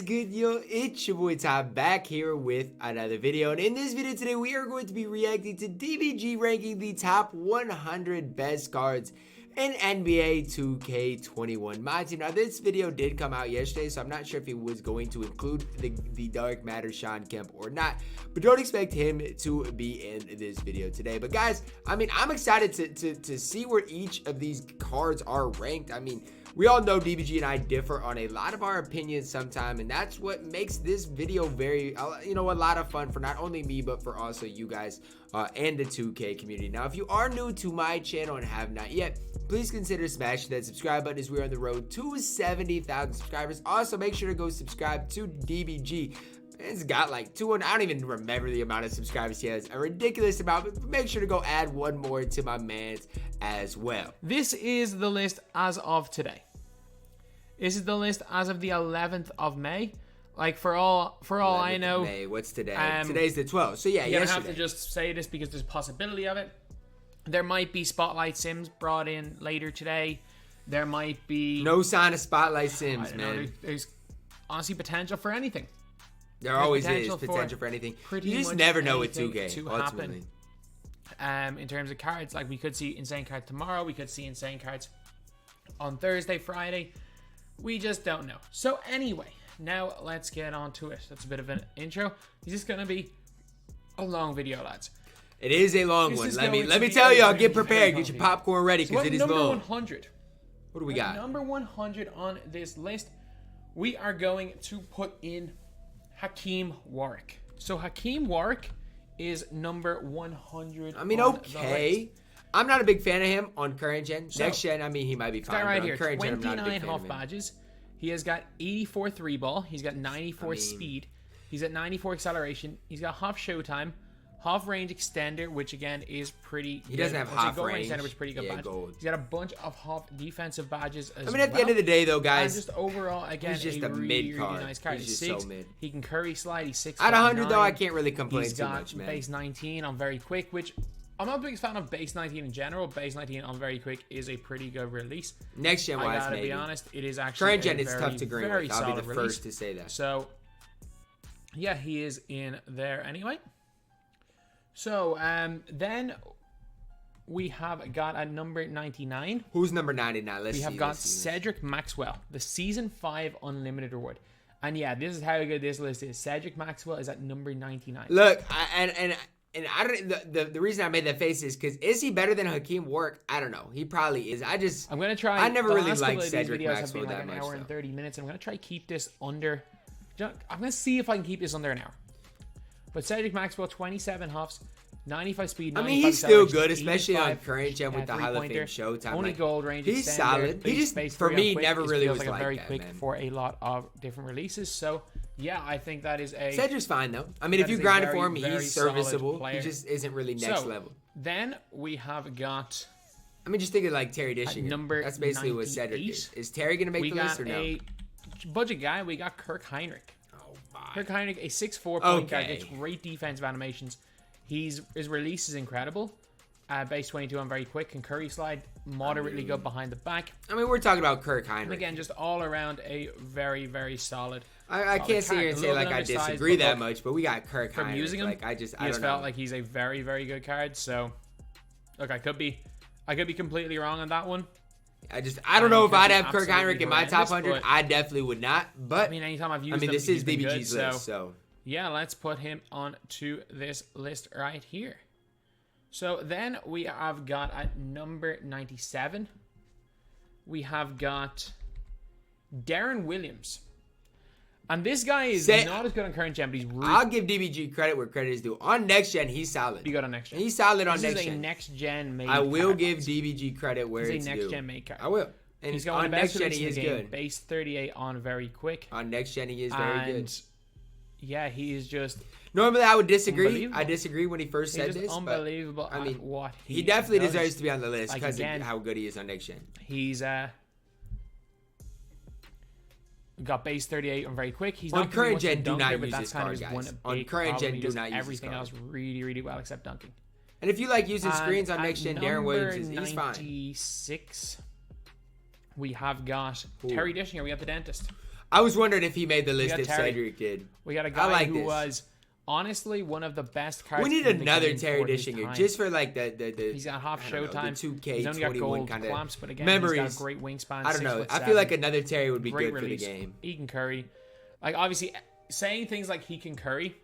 good, yo? It's your boy Thon back here with another video. And in this video today, we are going to be reacting to DBG ranking the top 100 best cards in NBA 2K21 MyTEAM. Now, this video did come out yesterday, so I'm not sure if he was going to include the Dark Matter Shawn Kemp or not. But don't expect him to be in this video today. But guys, I mean, I'm excited to see where each of these cards are ranked. I mean, we all know DBG and I differ on a lot of our opinions sometimes, and that's what makes this video very, a lot of fun for not only me, but for also you guys and the 2K community. Now, if you are new to my channel and have not yet, please consider smashing that subscribe button as we're on the road to 70,000 subscribers. Also, make sure to go subscribe to DBG. It's got like 200, I don't even remember the amount of subscribers he has, a ridiculous amount, but make sure to go add one more to my man's as well. This is the list as of today. This is the list as of the 11th of May. Like for all I know, May. What's today? Today's the 12th. So yeah, you don't have to just say this because there's a possibility of it. There might be Spotlight Sims brought in later today. There might be no sign of Spotlight Sims, man. There's honestly potential for anything. There always is potential for anything. You just never know with 2K, ultimately. In terms of cards, like we could see insane cards tomorrow. We could see insane cards on Thursday, Friday. We just don't know. So anyway, now let's get on to it. That's a bit of an intro. This is going to be a long video, lads. It is a long one. Let me tell y'all, get prepared. Get your popcorn ready because it is long. Number 100. What do we got? Number 100 on this list, we are going to put in Hakeem Warwick. So Hakeem Warwick is number 100. I mean, okay. I'm not a big fan of him on current gen. So, next gen, I mean, he might be fine. Right here, current 29 gen, I'm not a big fan half of him. badges. He has got 84 3 ball. He's got 94 speed. He's got 94 acceleration. He's got half showtime, half range extender, which again is pretty. He doesn't have half range. Extender, which is pretty good badge. Gold. He's got a bunch of half defensive badges as well. I mean, at the end of the day, though, guys, and just overall, again, he's just a really, mid card. Really nice card. He's just so mid. He can curry slide. He's 6'9". At 100, though, I can't really complain too much, man. Base 19 on very quick, which I'm not the biggest fan of base 19 in general. Base 19 on very quick is a pretty good release. Next gen wise, I gotta maybe. be honest, it is actually current gen is tough to agree with. I'll be the first to say that. So, yeah, he is in there anyway. So, then we have got at number 99. Who's number 99? We have got Cedric Maxwell, the Season 5 Unlimited Reward. And yeah, this is how good this list is. Cedric Maxwell is at number 99. Look, and I don't. The reason I made that face is because is he better than Hakeem Warwick? I don't know. He probably is. I'm gonna try. I never really liked Cedric Maxwell that much. An hour and 30 minutes. I'm gonna try keep this under. I'm gonna see if I can keep this under an hour. But Cedric Maxwell, 27 huffs, 95 speed. 95 he's still good, especially on current gen with the Hall of Fame Showtime. Only gold range. He's solid. He just for me never really was like very that, quick man. For a lot of different releases. So. Yeah, I think that is a... Cedric's fine, though. I mean, if you grind it for him, he's serviceable. He just isn't really next level. Then we have got... I mean, just think of like Terry Dishing. That's basically 98. What Cedric is. Is Terry going to make the list or no? We got a budget guy. We got Kirk Heinrich. Oh, my. Kirk Heinrich, a 6'4" point guard. Gets great defensive animations. His release is incredible. Base 22 on very quick. And curry slide moderately good behind the back. I mean, we're talking about Kirk Heinrich. And again, just all around a very, very solid... I can't sit here and say like I disagree that much, but we got Kirk Heinrich. From using him, like I just don't felt like he's a very, very good card. So, look, I could be completely wrong on that one. I don't know if I'd have Kirk Heinrich in my top 100. I definitely would not. But I mean, anytime I've used him, this is DBG's list, so yeah, let's put him on to this list right here. So then we have got at number 97, we have got Darren Williams. And this guy is not as good on current gen, but he's really... I'll give DBG credit where credit is due. On next gen, he's solid. You got on next gen. He's solid on next gen. This is a next gen made I will give DBG credit where it's due. He's a next gen made card. I will. And he's got on next gen, he is good. Base 38 on very quick. On next gen, he is very good. Yeah, he is just... Normally, I would disagree. I disagree when he first said this. Unbelievable. I mean, what he definitely deserves to be on the list because of how good he is on next gen. He's got base 38 on very quick. He's on not current gen. Dunker, do not use this card, guys. On current gen, do not use everything else really, really well except dunking. And if you like using screens on next gen, Darren Williams he's fine. 96. We have got Terry Dishing. We got the dentist. I was wondering if he made the list if Terry. Cedric did. We got a guy who was honestly one of the best cards. We need another Terry Dishinger just for like the he's got half showtime. The 2K21 he's only got gold kind clamps, but again, memories. He's got a great wingspan. I don't know. I feel like another Terry would be good release. For the game. He can curry. Like obviously, saying things like he can curry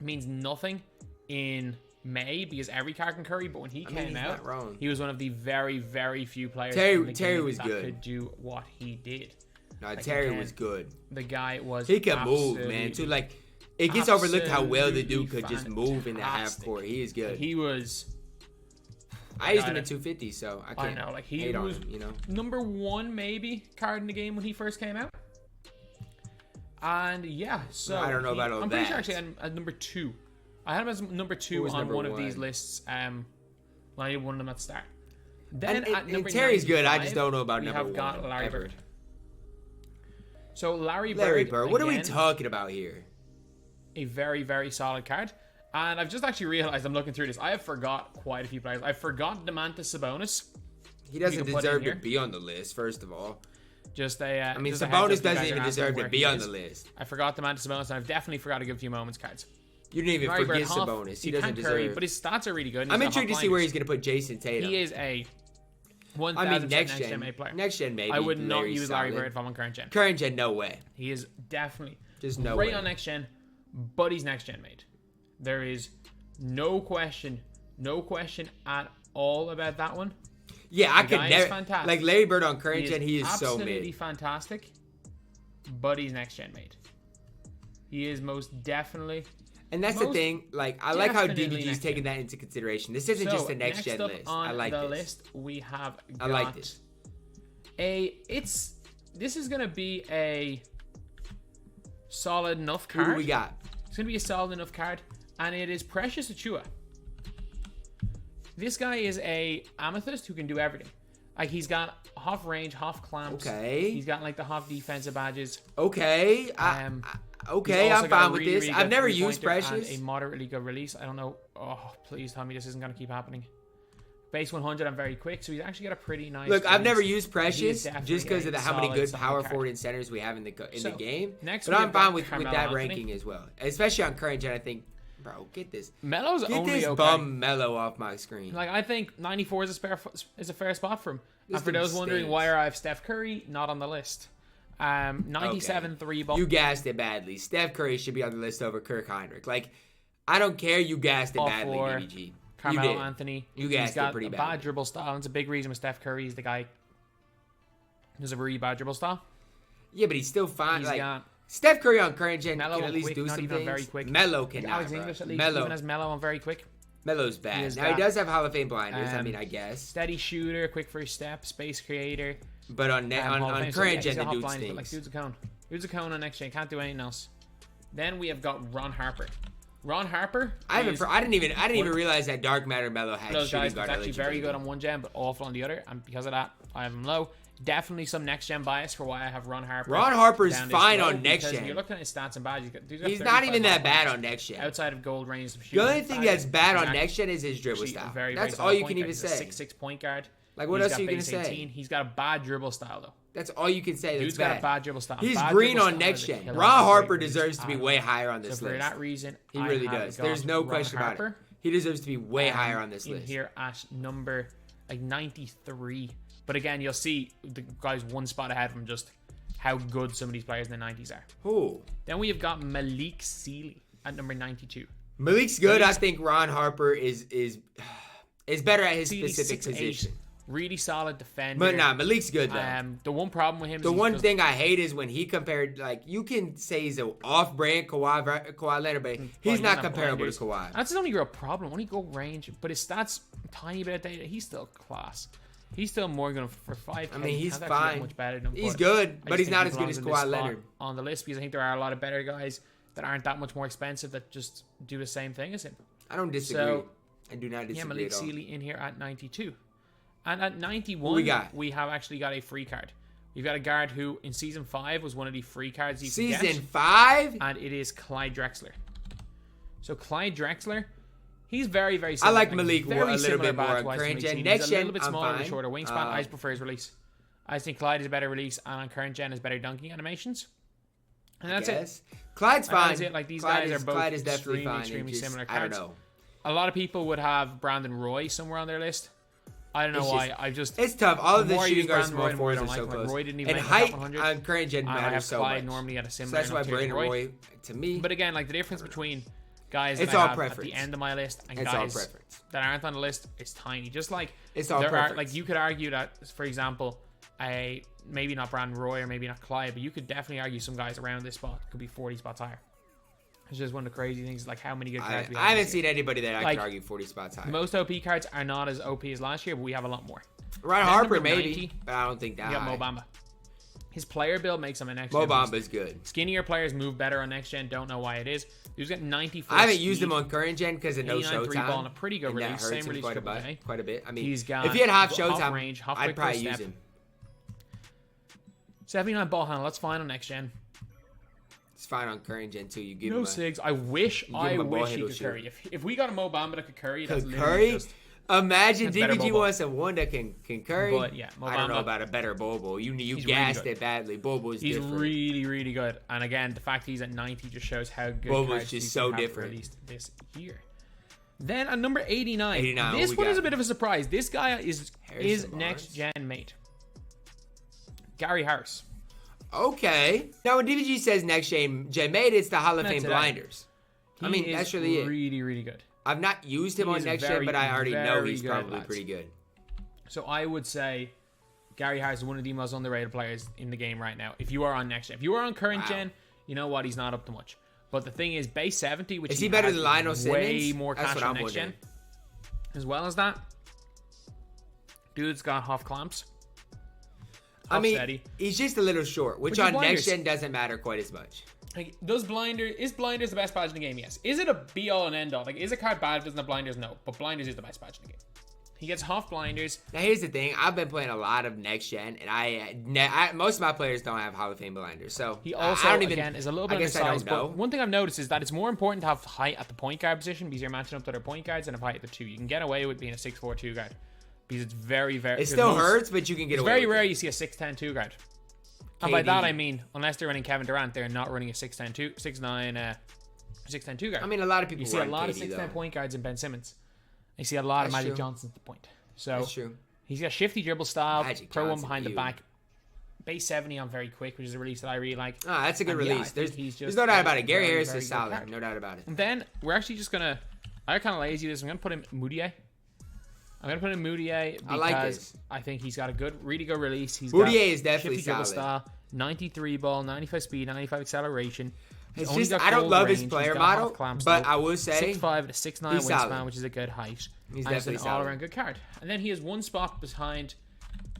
means nothing in May because every card can curry. But when he came out, he was one of the very, very few players. Terry was that good. Could do what he did. No, like, Terry was good. The guy was. He can move, man. Too like. It gets overlooked how well the dude could just move in the half court. He is good. He was. I used him in 250, so I can't. I know, like he was, him, you know, number 1 maybe card in the game when he first came out. And yeah, so I don't know about all that. I'm pretty sure actually at number 2. I had him as number 2 on one of these lists. When I did one of them at the start. Then at number Terry's good. I just don't know about number 1. We have got Larrybird. So Larrybird. What are we talking about here? A very, very solid card. And I've just actually realized I'm looking through this. I have forgot quite a few players. I forgot Domantas Sabonis. He doesn't deserve to be on the list, first of all. Just a. I mean, Sabonis doesn't even deserve to be on the list. I forgot Domantas Sabonis, and I've definitely forgot to give a few moments cards. You didn't even forget Sabonis. He doesn't deserve. But his stats are really good. I'm intrigued to see where he's going to put Jason Tatum. He is a 1,000% next gen player. Next gen, maybe. I would not use Larrybird if I'm on current gen. Current gen, no way. He is definitely just no great way. on next gen, but he's next gen made. There is no question at all about that one. Yeah, I could never. Like Larry Bird on current gen, he is so mid. Absolutely fantastic, but he's next gen made. He is most definitely. And that's the thing. Like, I like how DBG's taking that into consideration. This isn't just a next gen list. I like this. On the list, we have got I like this. This is gonna be a solid enough card. Who do we got? It's gonna be a solid enough card, and it is Precious Achiuwa. This guy is a amethyst who can do everything. Like he's got half range, half clamps. Okay. He's got like the half defensive badges. Okay. Okay, I'm fine with this. I've never used Precious. A moderately good release. I don't know. Oh, please tell me this isn't gonna keep happening. Base 100, I'm very quick, so he's actually got a pretty nice. Look, I've never used Precious just because of how many good power forward and centers we have in the game. Next, but I'm fine with that ranking as well, especially on current gen. I think, bro, get this. Melo's get only this okay. bum Melo off my screen. Like I think 94 is a fair spot for him. And for those wondering why I have Steph Curry not on the list, 97 3 ball. You gassed it badly. Steph Curry should be on the list over Kirk Heinrich. Like, I don't care. You gassed it badly, DBG. Carmelo Anthony. You gassed it pretty badly. He's got a bad dribble style. It's a big reason with Steph Curry. He's the guy who's a really bad dribble style. Yeah, but he's still fine. Like, Steph Curry on current gen can at least do some things. Very quick. Melo cannot. Alex English at least even as Melo on very quick. Melo's bad. Now he does have Hall of Fame blinders. I mean, I guess. Steady shooter, quick first step, space creator. But on current gen, the dude stinks. Like dude's a cone. Dude's a cone on next gen. Can't do anything else. Then we have got Ron Harper. Ron Harper. I didn't even realize that Dark Matter Melo had shooting guard. He's actually very good on one gen, but awful on the other. And because of that, I have him low. Definitely some next gen bias for why I have Ron Harper. Ron Harper's fine on next gen. You're looking at his stats and badges. He's not even that bad on next gen. Outside of gold range of shooting. The only thing that's bad on next gen is his dribble style. That's all you can even say. 6'6" point guard. Like, what else are you gonna say? He's got a bad dribble style though. That's all you can say. That's Dude's got a bad dribble style. He's green on next gen. Ron Harper deserves to be way higher on this list. For that reason, he really does. There's no question about it. He deserves to be way higher on this list. Here at number 93. But again, you'll see the guy's one spot ahead from just how good some of these players in the 90s are. Who? Then we have got Malik Sealy at number 92. Malik's good. I think Ron Harper is better at his Sealy's specific position. Really solid defender. But nah, Malik's good though. The one problem with him. The one thing I hate is when he compared. Like, you can say he's an off-brand Kawhi Leonard, but he's not comparable to Kawhi. That's his only real problem. Only goal range, but his stats tiny bit of data. He's still class. He's still more going for 5. I mean, he's fine. Much better than him, he's good, but he's not as good as Kawhi Leonard on the list because I think there are a lot of better guys that aren't that much more expensive that just do the same thing as him. I don't disagree. So, I do not disagree. Yeah, Malik at all. Sealy in here at 92. And at 91, we have actually got a free card. We've got a guard who, in Season 5, was one of the free cards you could get. Season 5? And it is Clyde Drexler. So Clyde Drexler, he's very, very similar. I like Malik a little bit more on current gen. Next gen, a little bit smaller and shorter wingspan. I just prefer his release. I think Clyde is a better release, and on current gen is better dunking animations. And that's it. Clyde's fine. That's it. Like, these guys are both Clyde is definitely extremely fine. similar I cards. don't know. A lot of people would have Brandon Roy somewhere on their list. I don't know why. It's tough. All of the shooting guards, small forwards are so close. Roy didn't even and make height the top 100. on current gen matters so Clyde much. normally at a similar. So that's why Brandon Roy, to me. But again, like, the difference between guys that it's I all have preference. at the end of my list and it's guys that aren't on the list is tiny. Just like it's all preference. Like, you could argue that, for example, maybe not Brandon Roy or maybe not Clyde, but you could definitely argue some guys around this spot could be 40 spots higher. It's just one of the crazy things, like how many good cards we have. I haven't seen anybody that I could argue 40 spots higher. Most OP cards are not as OP as last year, but we have a lot more. Right, Harper maybe, but I don't think that. We got Mo Bamba. His player build makes him a next gen. Mo Bamba's good. Skinnier players move better on next gen. Don't know why it is. He's got 94. I haven't used him on current gen because of no showtime. Ball and a pretty good release. Same release quite a bit. I mean, he's got if he had half showtime, half range, half I'd probably use him. 79 ball handle. That's fine on next gen. It's fine on current gen too. You give no him sigs. I wish he could curry. If we got a Mo Bamba that could curry, that's curry. Just, imagine DBG wants one that can curry. But yeah, Mo Bamba, I don't know about a better Bobo. You gassed it badly. Bobo's different. He's really good. And again, the fact he's at 90 just shows how good Bobo's just so different. Released this year. Then at number 89. This one is a bit of a surprise. This guy is next gen mate. Gary Harris. Okay. Now when DBG says next gen mate, it's the Hall of Fame blinders. I mean, that's really it. Really good. I've not used him on next gen, but I already know he's probably pretty good. So I would say Gary Harris is one of the most underrated players in the game right now. If you are on next gen, if you are on current gen, you know what? He's not up to much. But the thing is, base 70, which is he better than Lionel Simmons? Way more cash on next gen. As well as that, dude's got half clamps. I mean, he's just a little short, which on next gen doesn't matter quite as much. Like, is blinders the best badge in the game? Yes. Is it a be all and end all? Like, is a card bad if it doesn't have blinders? No. But blinders is the best badge in the game. He gets half blinders. Now here's the thing: I've been playing a lot of next gen, and I most of my players don't have Hall of Fame blinders. So he also I don't even, again is a little bit undersized. But one thing I've noticed is that it's more important to have height at the point guard position because you're matching up to their point guards and have height at the two. You can get away with being a 6'4" 2 guard because it's very. It still hurts, but you can get away. It's very rare you see a 6'10" 2 guard. And by that I mean, unless they're running Kevin Durant, they're not running a 6'10" 2, 6'9", 6'10" 2 guard. I mean, a lot of people. You see a lot of 6'10" point guards in Ben Simmons. You see a lot of Magic Johnson at the point. So that's true. He's got shifty dribble style, pro one behind the you. back. Base 70 on very quick, which is a release that I really like. Ah, that's a good release. There's no doubt about it. Gary Harris is solid. No doubt about it. And then we're actually just going to... I kind of lazy this. I'm going to put him Moutier. Because I like this. I think he's got a really good release. He's Moutier is definitely shifty dribble solid. Style, 93 ball, 95 speed, 95 acceleration. It's just, I don't love his player model, but I will say 6'5" to 6'9" wingspan, which is a good height. He's definitely an all-around good card. And then he has one spot behind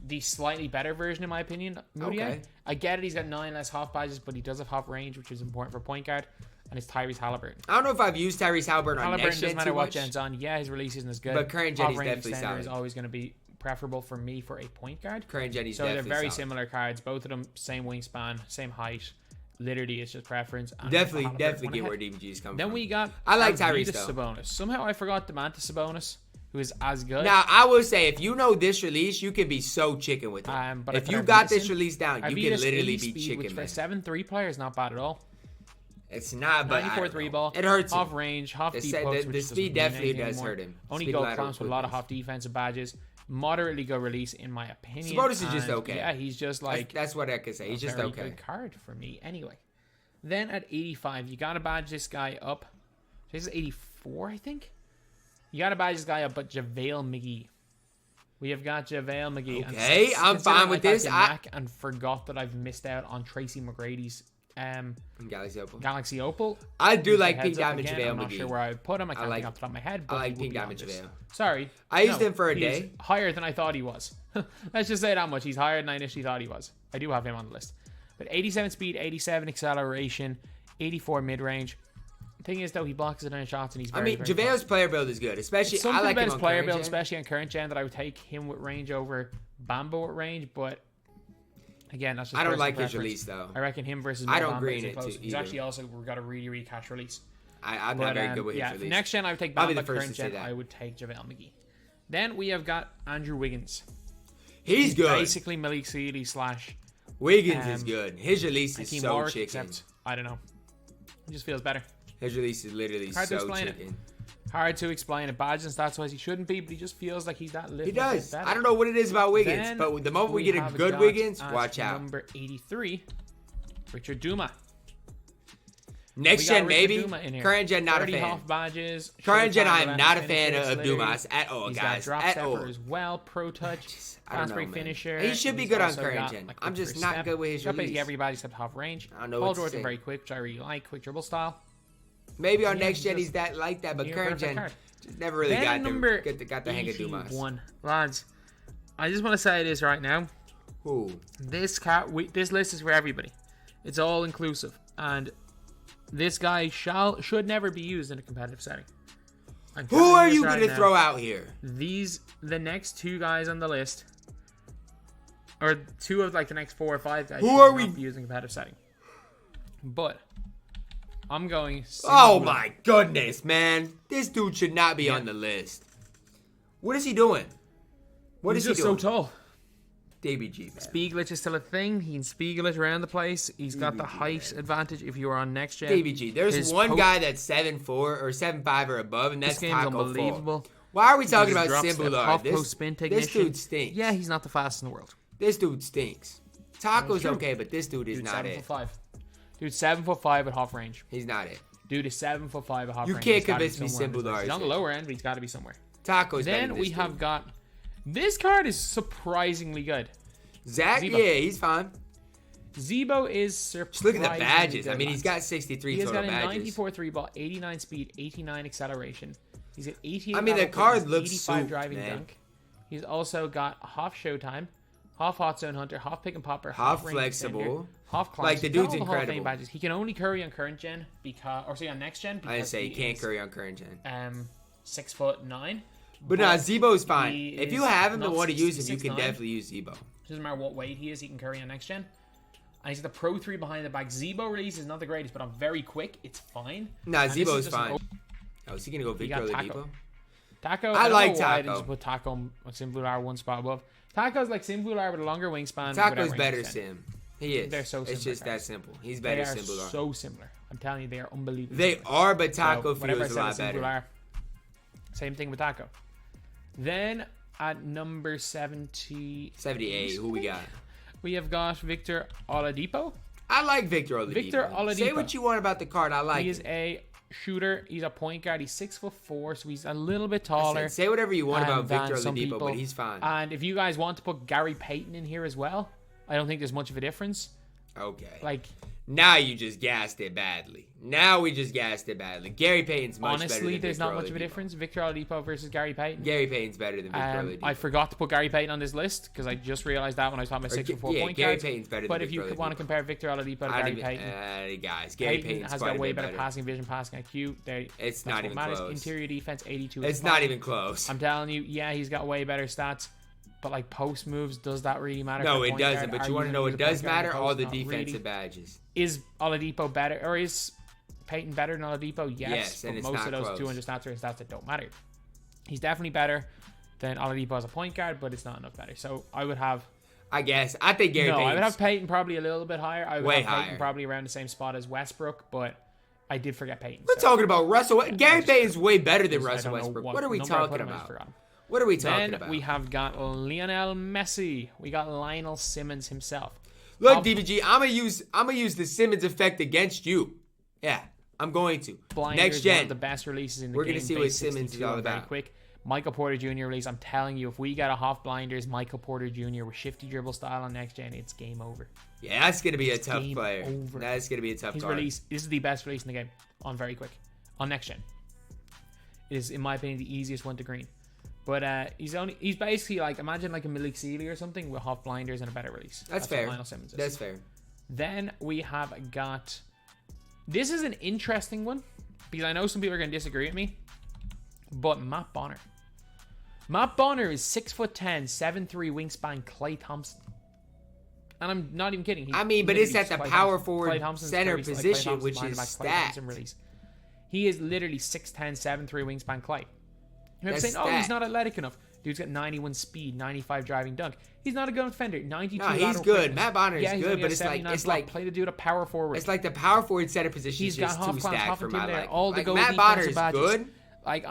the slightly better version, in my opinion, Moutier. Okay. I get it, he's got 9 less half badges, but he does have half range, which is important for point guard. And it's Tyrese Halliburton. I don't know if I've used Tyrese Halliburton on next gen doesn't matter what gen's on. Yeah, his release isn't as good. But current gen, he's definitely solid. Is always going to be preferable for me for a point guard. Current gen, he's so definitely they're very solid. similar cards. Both of them, same wingspan, same height. Literally, it's just preference. Definitely get where DBG is coming from. Then we got I like Tyrese though. Sabonis. Somehow I forgot Domantas Sabonis, who is as good. Now I will say, if you know this release, you can be so chicken with it. But if you got this release down, you can literally be chicken. Which for a 7'3" player is not bad at all. It's not, but 94 3-ball. It hurts Half him. range, half deep post. The speed definitely does hurt him. Only gold clamps with a lot of half defensive badges. Moderately good release, in my opinion. Sabonis is just okay. Yeah, he's just like... That's what I could say. He's just okay. Very good card for me. Anyway. Then at 85, you got to badge this guy up. This is 84, I think. You got to badge this guy up, but JaVale McGee. We have got JaVale McGee. Okay, I'm fine with this. And forgot that I've missed out on Tracy McGrady's Galaxy Opal. I I do like Pink Diamond JaVale McGee. I'm not sure where I would put him. I can't think off the top of my head. But I like Pink Diamond JaVale. Sorry. I used him for a day. Higher than I thought he was. Let's just say that much. He's higher than I initially thought he was. I do have him on the list. But 87 speed, 87 acceleration, 84 mid-range. The thing is, though, he blocks it in shots, and he's very, JaVale's player build is good, especially. It's something I like about him his on player build, gen. especially on current gen, that I would take him with range over Bambo with range. But again, that's just I don't like preference. his release though. I reckon him versus I don't Bambo green is it close. too, He's either. actually also got a really cash release. I'm not very good with his release. Next gen, I would take I'll be Bambo. the first Current to say gen, that. I would take JaVale McGee. Then we have got Andrew Wiggins. He's good. Basically Malik Sealy / Wiggins is good. His release is Hakeem so Warwick, chicken. except I don't know. It just feels better. His release is literally Hard to so explain chicken. Hard to explain it. Badge and stats wise, he shouldn't be, but he just feels like he's that little He does. bit better. I don't know what it is about Wiggins, Then but the moment we get a have good got Wiggins, at watch out. Number 83, Richard Duma. Next gen, maybe. Current gen, not a 30 fan. Hoff badges. Current gen, I am Showtime, not a finisher, fan of Slitters. Dumas at all, He's guys. got drop At stepper all. as well. Pro touch. I don't Fast know, break man. finisher. He should be He's good on also current got, gen. like, I'm quick just first not step. good with his He's got basically release. everybody except half range. I don't know Paul what to George say. is very quick, which I really like. Quick dribble style. Maybe on Yeah, next he's gen just- he's that like that, but Near current perfect gen card. just never really Then got the hang of Dumas. 81. Lads, I just want to say this right now. Who? This list is for everybody. It's all inclusive, and this guy should never be used in a competitive setting. I'm Who telling are this you right going to now. throw out here? The next two guys on the list, or two of like the next 4 or 5 guys, Who should are not we- be used in a competitive setting. But I'm going. Oh singular. my goodness, man. This dude should not be on the list. What is he doing? What He's is he just doing? so tall. DBG, man. Speed glitch is still a thing. He can speed glitch around the place. He's got the height advantage if you are on next gen. DBG. There's His one post- guy that's 7'4" or 7'5" or above, and that's This game's Taco Fall. unbelievable. Why are we He talking just about drops that Simbulard? half post spin This technician. dude stinks. Yeah, he's not the fastest in the world. This dude stinks. Taco's true. okay, but this dude is Dude, not 7'5". it. Dude, 7'5" at half range. He's not it. Dude is 7'5" at half You range. can't He's gotta be convince me somewhere on this Simbulard list. He's is on the it. lower end, but he's got to be somewhere. Taco's better Then than we this have dude. got. This card is surprisingly good. Zach, Zebo. yeah, he's fine. Zebo is Just surprisingly look at the badges. I good, mean, he's lads. got 63 He has total got a badges. 94 3 ball, 89 speed, 89 acceleration. He's got 88. I mean, the lateral card quickness, looks 85 soup, driving man. dunk. He's also got half showtime, half hot zone hunter, half pick and popper, Half range flexible. defender, half climb. Like, the He's got dude's all the Hall of Fame incredible. badges. He can only curry on current gen on next gen. I didn't because say he can't is, curry on current gen. 6'9". But no, Zebo's fine. he If you is have him and not want to use him, you 6'9". can definitely use Zebo. Doesn't matter what weight he is, he can curry on next gen. And he's got the Pro 3 behind the back. Zebo release is not the greatest, but I'm very quick. It's fine. Nah, And this is Zebo's just an fine. Oh, is he going to go He Victor got Taco. Oladipo? Taco, I don't like know why I Taco. didn't just put Taco on Simvular one spot above. Taco's like Simvular with a longer wingspan. Taco's without range better extend. sim. He is. They're so It's similar just that cards. simple. He's They better are Simbular. so similar. I'm telling you, they are unbelievable. They are, but Taco So, whatever I feels a said lot with better. Simvular, same thing with Taco. Then at number 70, 78. Who we got? we have got Victor Oladipo. I like Victor Oladipo. Victor Oladipo. Say what you want about the card. I like He is it. a shooter. He's a point guard. He's 6'4", so he's a little bit I taller. said, say whatever you want about than Victor some Oladipo, people. but he's fine. And if you guys want to put Gary Payton in here as well, I don't think there's much of a difference. Okay. Like, Now you just gassed it badly. Now we just gassed it badly. Gary Payton's much better honestly, than there's Victor not much of a Oladipo. difference. Victor Oladipo versus Gary Payton. Gary Payton's better than Victor Oladipo. I forgot to put Gary Payton on this list because I just realized that when I was talking about 6'4" yeah, point Gary guards. Payton's better than But if Victor you want to Oladipo. compare Victor Oladipo to I Gary don't even, Payton, guys, Gary Payton Payton's has quite got a way bit better better. passing vision, passing IQ. It's That's not what even matters. close. Interior defense, 82. It's is not fine. even close. I'm telling you, yeah, he's got way better stats. But like post moves, does that really matter? No, for a it point doesn't. guard? But Are you want to gonna know use what a point does guard in matter? post? All the Not defensive really. badges. Is Oladipo better, or is Payton better than Oladipo? Yes, but and it's most not of those close. 200 stats are stats that don't matter. He's definitely better than Oladipo as a point guard, but it's not enough better. So I would have. I guess. I think Gary No, I would Payton's have Payton probably a little bit higher. I would way have Payton higher. probably around the same spot as Westbrook, but I did forget Payton. We're so talking about Russell. Gary just- Payton's way better than I Russell don't know Westbrook. what What are we number I talking put him, I just about? forgot. What are we talking Then about? we have got Lionel Messi. We got Lionel Simmons himself. Look, Of- DBG, I'm gonna use the Simmons effect against you. Yeah, I'm going to. Blinders, Next one gen. of the best releases in the We're game. gonna see what base Simmons is 62, all very about. quick. Michael Porter Jr. release. I'm telling you, if we get a half blinders, Michael Porter Jr. with shifty dribble style on next gen, it's game over. Yeah, that's gonna be a tough game player. over. That's gonna be a tough His card. release, this is the best release in the game on very quick on next gen. It is, in my opinion, the easiest one to green. But he's basically like, imagine like a Malik Sealy or something with half blinders and a better release. That's what fair. Lionel Simmons is. That's fair. Then we have got. This is an interesting one because I know some people are going to disagree with me. But Matt Bonner. Matt Bonner is 6'10", 7'3" wingspan, Klay Thompson. And I'm not even kidding. He's I mean, but it's literally at the Klay power Thompson. forward Klay Thompson's center very- Klay position, Thompson's which behind is the back, Klay stacked. Thompson release. He is literally 6'10", 7'3" wingspan, Klay. You're That's saying, oh, he's stacked. not athletic enough. Dude's got 91 speed, 95 driving dunk. He's not a good defender. 92. No, he's good. Matt Bonner is good, but it's like play the dude a power forward. It's like the power forward center position is just too stacked for my liking. All the Matt Bonner is good.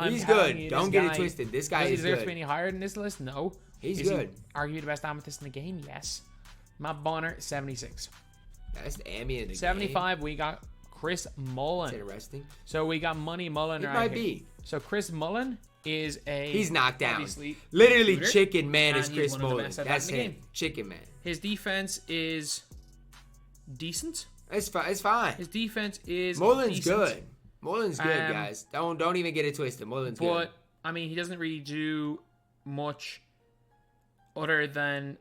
He's good. Don't get it twisted. This guy is good. Is there any higher than this list? No. He's good. Arguably the best amethyst in the game? Yes. Matt Bonner, 76. That's the Ammy in the 75, game. we got Chris Mullin. That's interesting. So we got Money Mullin right might here. be. So Chris Mullin is he's knocked down. Literally shooter, chicken man is Chris Mullin. That's him. Chicken man. His defense is decent. It's fine. His defense is Mullin's decent. good. Mullin's good, guys. Don't even get it twisted. Mullin's good. But I mean, he doesn't really do much other than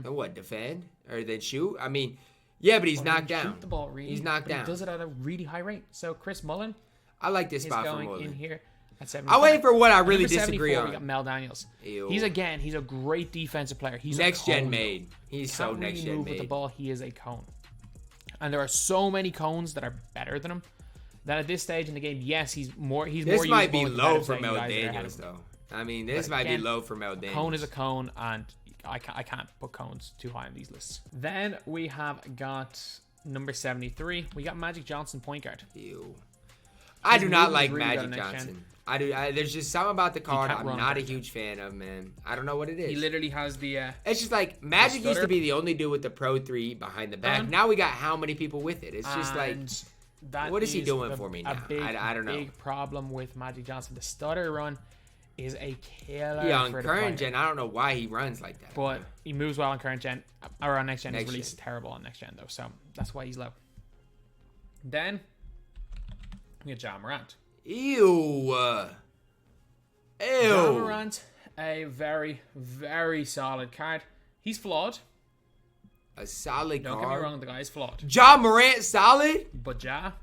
what, defend or then shoot? I mean, yeah, but he's knocked down. Shoot the ball, really. He's knocked down. He does it at a really high rate. So Chris Mullin, I like this spot for going Mullin. in here at 75. I'm waiting for what I really disagree on. We got Mel Daniels. Ew. He's a great defensive player. He's next gen made. He's so next gen move made. With the ball, he is a cone. And there are so many cones that are better than him. That at this stage in the game, yes, he's more. This might be low for Mel Daniels, though. I mean, this might be low for Mel Daniels. Cone is a cone, and I can't put cones too high on these lists. Then we have got number 73. We got Magic Johnson, point guard. Ew. I do not like Magic Johnson. There's just something about the card I'm not a huge fan of, man. I don't know what it is. He literally has the... it's just like, Magic used to be the only dude with the Pro 3 behind the back. Now we got how many people with it? It's just like... What is he doing for me now? I don't know. Big problem with Magic Johnson. The stutter run is a killer. Yeah, on current gen, I don't know why he runs like that. But he moves well on current gen. Or on next gen. His release is terrible on next gen, though. So that's why he's low. Then we got Ja Morant. Ew. Ja Morant, a very, very solid card. He's flawed. A solid card. Don't get me wrong, the guy is flawed. Ja Morant solid? But Ja,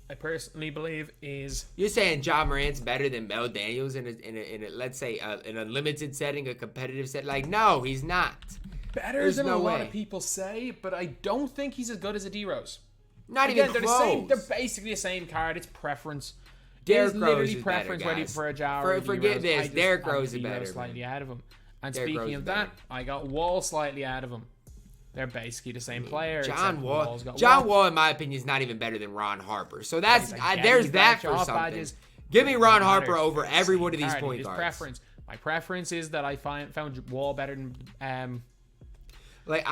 I personally believe is... You're saying Ja Morant's better than Mel Daniels in a let's say, in a limited setting, a competitive set? Like, no, he's not. Better than a lot of people say, but I don't think he's as good as a D-Rose. Not even close. They're basically the same card. It's preference. Derrick Rose is better, guys. For a Ja or a forget this. Derrick Rose is better. Slightly ahead of him. And speaking of that, I got Wall slightly ahead of him. They're basically the same player. John Wall, in my opinion, is not even better than Ron Harper. So that's there's that for something. Badges. Give me Ron Harper over every one of these point guards. My preference is that I found Wall better than I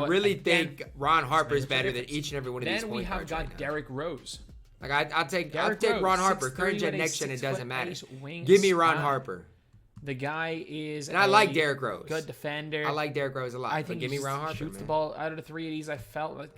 really think Ron Harper is better than each and every one of these point guards. Then we have got Derrick Rose. Like I'll take Ron Harper. Current gen, next gen, it doesn't matter. Give me Ron Harper. The guy is. And I like Derrick Rose. Good defender. I like Derrick Rose a lot. I think give me Ron Harper. Shoots the ball out of the three of these. I felt like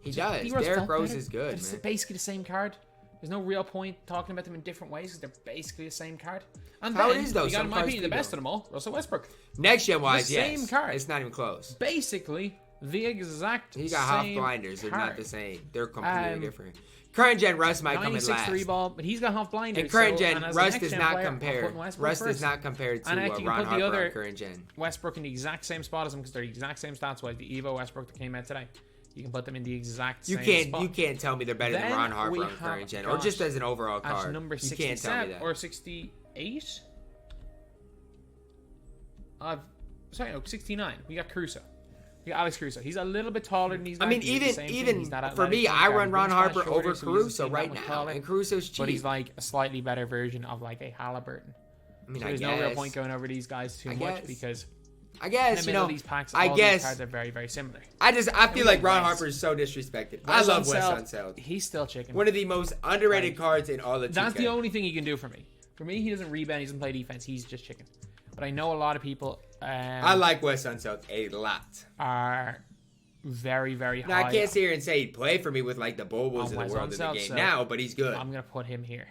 he does. Derrick Rose is good. It's basically the same card. There's no real point talking about them in different ways because they're basically the same card. And how then, it is though. We got, in my opinion, the best of them all, Russell Westbrook. Next gen wise, yes. Same card. It's not even close. Basically, the exact. He got half blinders. They're not the same. They're completely different. Current gen Russ might come in last. 3 ball, but he's got half blinders. And current gen Russ does not compare. Russ does not compare to Ron Harper on current gen. Westbrook in the exact same spot as him because they're the exact same stats wise. The Evo Westbrook that came out today. You can put them in the exact same spot. You can't tell me they're better than Ron Harper on current gen, or just as an overall card. At number 67 or 68. Sorry, no, 69. We got Caruso. We got Alex Caruso. He's a little bit taller than these guys. I mean, even for me, I run Ron Harper over Caruso right now, and Caruso's cheap. But he's like a slightly better version of like a Halliburton. I mean, so there's no real point going over these guys too much because I guess these packs, all these cards are very, very similar. I feel like Ron Harper is so disrespected. I love Wes Unseld. He's still chicken. One of the most underrated cards in all the 2K. That's the only thing he can do for me. For me, he doesn't rebound. He doesn't play defense. He's just chicken. But I know a lot of people. I like Wes Unseld a lot. Are very, very high. Now, I can't sit here and say he'd play for me with like the Bulls of the world in the game now, but he's good. I'm going to put him here.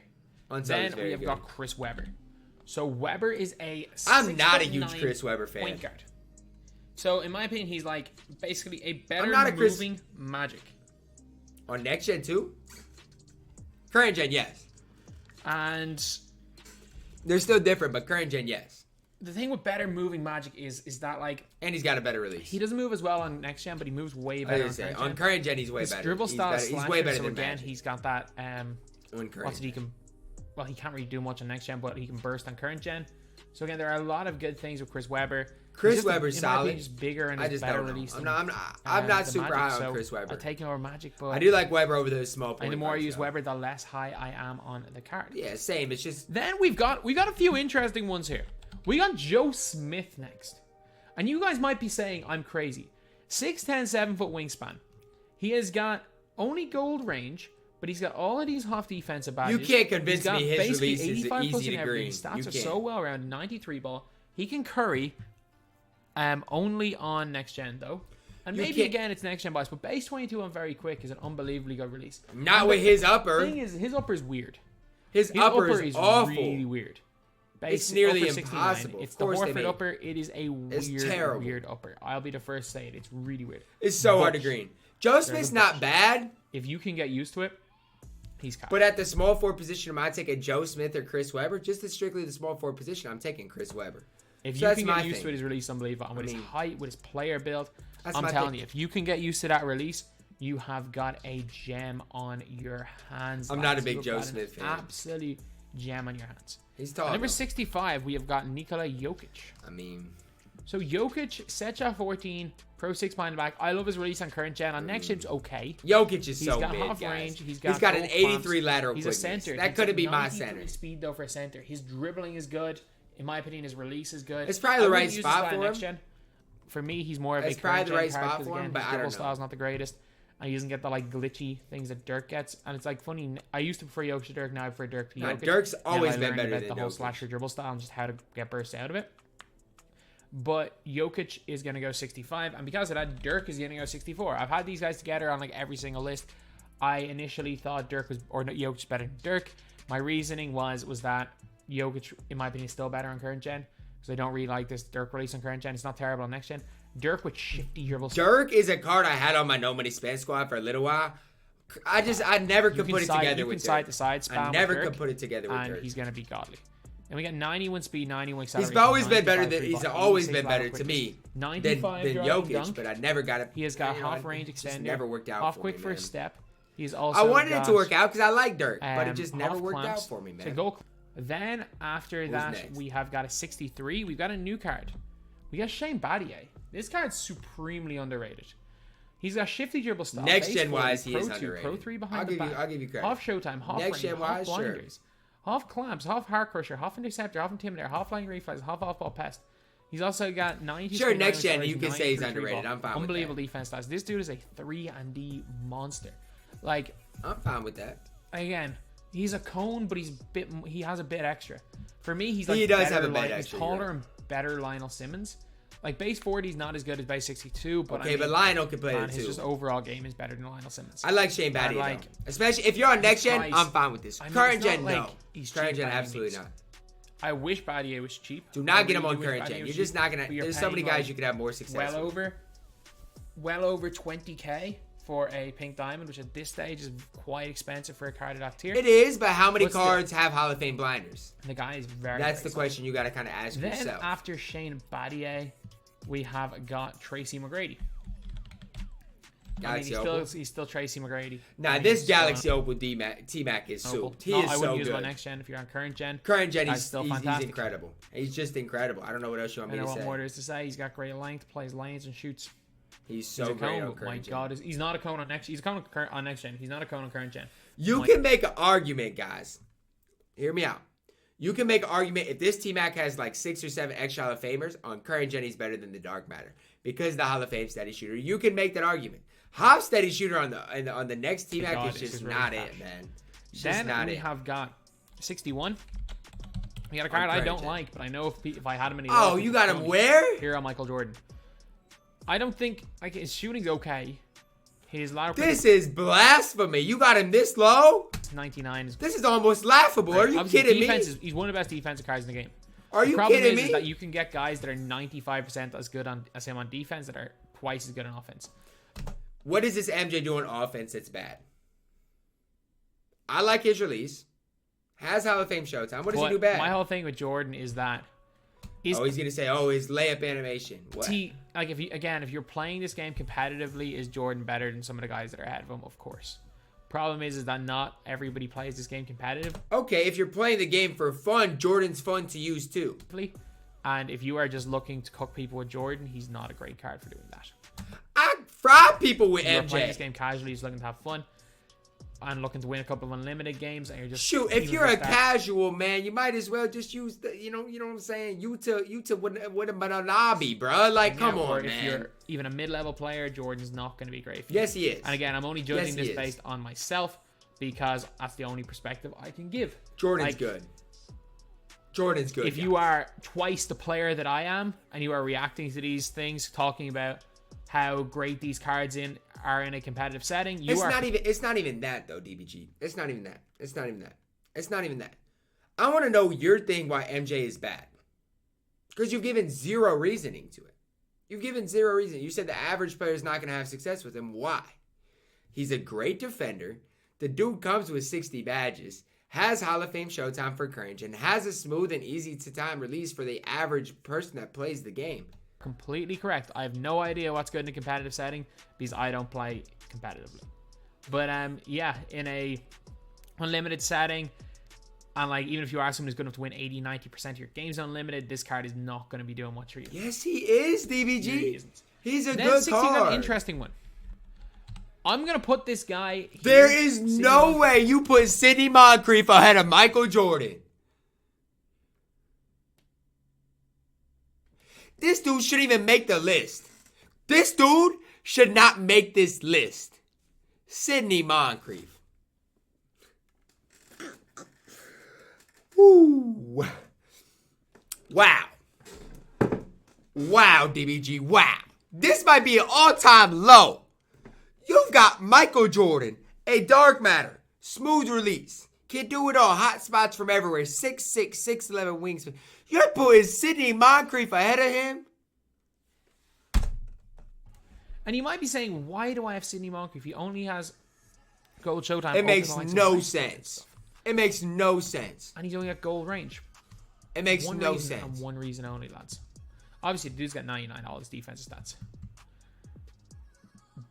Then we have got Chris Webber. So Webber is a I'm not a huge Chris Webber fan. Point guard. So in my opinion, he's like basically a better moving Magic. On next gen too? Current gen, yes. And they're still different, but current gen, yes. The thing with better moving Magic is that like, and he's got a better release. He doesn't move as well on next gen, but he moves way better on current gen. He's way better. Dribble style, he's way better so than again, Magic. He's got that. On current. He can. Well, he can't really do much on next gen, but he can burst on current gen. So again, there are a lot of good things with Chris Webber. Chris Webber's in my opinion, solid. just bigger and I just better don't know. release. I'm not super Magic, high on so Chris Webber. I'll take him over Magic, but I do like Webber over those small point and the more I guards, use though. Webber, the less high I am on the card. Yeah, same. It's just Then we got a few interesting ones here. We got Joe Smith next. And you guys might be saying I'm crazy. 6'10", 7-foot wingspan. He has got only gold range, but he's got all of these half defensive badges. you can't convince He's got me his basically release is 85 plus easy in to everything. green. His stats You are can't. so well rounded. 93 ball. He can curry. Only on next gen though. And You maybe can't- again it's next gen bias, but base 22 on very quick is an unbelievably good release. Not with his The upper. thing is, his upper is weird. His upper is awful. really weird. Base It's nearly upper 69. impossible. It's Of the course they Horford made- upper. It is a terrible. weird upper. I'll be the first to say it. It's really weird. It's so hard to Bush. green. Joe Smith's a not Bush. bad, If you can get used to it, he's kind. but at the small forward position, am I taking Joe Smith or Chris Webber? Just as strictly the small forward position, I'm taking Chris Webber. If So you that's can my get used thing. to it, his release unbelievable. And with his height, with his player build, That's I'm my telling thing. you, if you can get used to that release, you have got a gem on your hands. I'm not a lads. big You've Joe got an Smith fan. Absolute gem on your hands. He's tall. At number though. 65, we have got Nikola Jokic. I mean, So Jokic, set shot 14, pro 6 behind the back. I love his release on current gen. On next gen's okay. Jokic is He's so got mid, half guys. range. He's got an gold 83 clamps. lateral He's a quickness. center. That He's couldn't got be my 93 center. speed though for a center. His dribbling is good. In my opinion, his release is good. It's probably the I right wouldn't use spot this guy for on next him. gen. For me, he's more of It's a probably current the gen right card spot 'cause, for him, again, but his I don't dribble know. style's not the greatest. And he doesn't get the like glitchy things that Dirk gets. And it's like funny. I used to prefer Jokic to Dirk. Now I prefer Dirk to Nah, Jokic. Dirk's Now always I been learned better about than the whole Jokic. slasher dribble style and just how to get burst out of it. But Jokic is going to go 65. And because of that, Dirk is going to go 64. I've had these guys together on like every single list. I initially thought Dirk was, or no, Jokic better than Dirk. My reasoning was that Jokic, in my opinion, is still better on current gen. Because I don't really like this Dirk release on current gen. It's not terrible on next gen. Dirk with shifty dribble. Dirk is a card I had on my no money spend squad for a little while. I never could put it together with Dirk. Side to side spam I never with Dirk, could put it together with and Dirk. he's going to be godly. And we got 91 speed, 91 He's acceleration. always been better 95 than. free He's ball, always 86 been better lateral to me quickness, than 95 Jokic, dunk. but I never got it. He has got half range Just extender. never worked out. Half for quick me, first man. step. He's also. I wanted it got, to work out because I like Dirk, but it just never half worked out clamps for me, man. to go. Then after that, next? we have got a 63. We've got a new card. We got Shane Battier. This card's supremely underrated. He's got shifty dribble style. Next base gen 40, wise, he pro is 2, underrated. Pro 3 behind I'll the give you- back. I'll give you credit. Half showtime, half Next range, gen half wise, sure. blinders, half clamps, half heart crusher, half interceptor, half intimidator, half line reflex, half off ball pest. He's also got 90. Sure, speed, next 90 gen, you can acceleration, say he's 93 underrated. ball. I'm fine with Unbelievable that. defense stats. This dude is a 3-and-D monster. Like, I'm fine with that. again, he's a cone, but he has a bit extra. For me, he's like He does better have a bit He's extra, taller you're right. and better Lionel Simmons. Like base 40 is not as good as base 62, but Okay, I mean, but Lionel can play man, it his too. just overall game is better than Lionel Simmons. I like Shane Battier, like- though. Especially if you're on next gen, price. I'm fine with this. I mean, Current it's not gen, like no. he's Current cheap gen, by any absolutely means. not. I wish Battier was cheap. Do I not get really him on wish current Battier gen. was You're just cheap, not gonna. but you're There's so many paying, guys like, you could have more success with. well over 20k for a pink diamond, which at this stage is quite expensive for a card of that tier. It is, but how many What's the- cards have Hall of Fame blinders? The guy is very. That's very the question you got to kind of ask Then yourself. after Shane Battier, we have got Tracy McGrady. Galaxy he's Opal. still Tracy McGrady. Nah, And this he's Galaxy Opal T-Mac is Opal. souped. He No, is I so wouldn't use him on good. next gen if you're on current gen. Current gen, Guy's he's still he's fantastic. incredible. He's just incredible. I don't know what else you want I me know to what say. more there is to say. He's got great length, plays lanes and shoots. He's He's so a great cone, on but my current gen. God, he's not a cone on next. He's a cone on next gen. He's not a cone on current gen. You Like- can make an argument, guys. Hear me out. You can make an argument if this T-Mac has like 6 or 7 extra Hall of Famers on current gen, he's better than the Dark Matter because the Hall of Fame steady shooter. You can make that argument. Half steady shooter on the next T-Mac God, is this just is really not trash. it, man. It's just Then not we it. have got 61. We got a card I current don't gen. like, but I know if I had him in the Oh, you got him where? Here on Michael Jordan. I don't think like his shooting's okay. His lateral This is blasphemy. You got him this low? 99 is This is almost laughable. Are you obviously kidding me? He's one of the best defensive cards in the game. Are The you problem kidding is me? that you can get guys that are 95% as good as him on defense that are twice as good on offense. What does this MJ do on offense that's bad? I like his release. Has Hall of Fame Showtime. What does he do bad? My whole thing with Jordan is that He's going to say, his layup animation. What? like if you're playing this game competitively, is Jordan better than some of the guys that are ahead of him? Of course. Problem is that not everybody plays this game competitively. Okay, if you're playing the game for fun, Jordan's fun to use too. And if you are just looking to cook people with Jordan, he's not a great card for doing that. I fry people with You're MJ. playing this game casually, just looking to have fun and looking to win a couple of unlimited games, and you're just shoot. If you're a casual man, you might as well just use the, you know what I'm saying. You to with a Manabi, bro. Like, come on, man. If you're even a mid-level player, Jordan's not going to be great for you. Yes, you. he is. And again, I'm only judging this based on myself because that's the only perspective I can give. Jordan's good. Jordan's good. If you are twice the player that I am, and you are reacting to these things, talking about how great these cards are in a competitive setting, It's not even that though, DBG. It's not even that. I want to know your thing why MJ is bad, because you've given zero reasoning to it. You've given zero reason. You said the average player is not going to have success with him. Why? He's a great defender. The dude comes with 60 badges. Has Hall of Fame showtime for Courage, and has a smooth and easy to time release for the average person that plays the game. Completely correct. I have no idea what's good in a competitive setting because I don't play competitively. But yeah, in a unlimited setting, and like even if you are someone who's good enough to win 80-90% of your games unlimited, this card is not going to be doing much for you. Yes, he is, DBG. He He's a then good 16 card. An interesting one. I'm going to put this guy here. There is no way you put Sidney Moncrieff ahead of Michael Jordan. This dude shouldn't even make the list. This dude should not make this list. Sidney Moncrieff. Woo. Wow. Wow, DBG. Wow. This might be an all-time low. You've got Michael Jordan, a dark matter, smooth release, can do it all, hot spots from everywhere, 6'6", 6'11" wingspan. You're putting Sidney Moncrieff ahead of him? And you might be saying, why do I have Sidney Moncrieff? He only has gold showtime. It makes no sense. It makes no sense. And he's only got gold range. It makes no sense. And one reason only, lads. Obviously, the dude's got 99 all his defensive stats.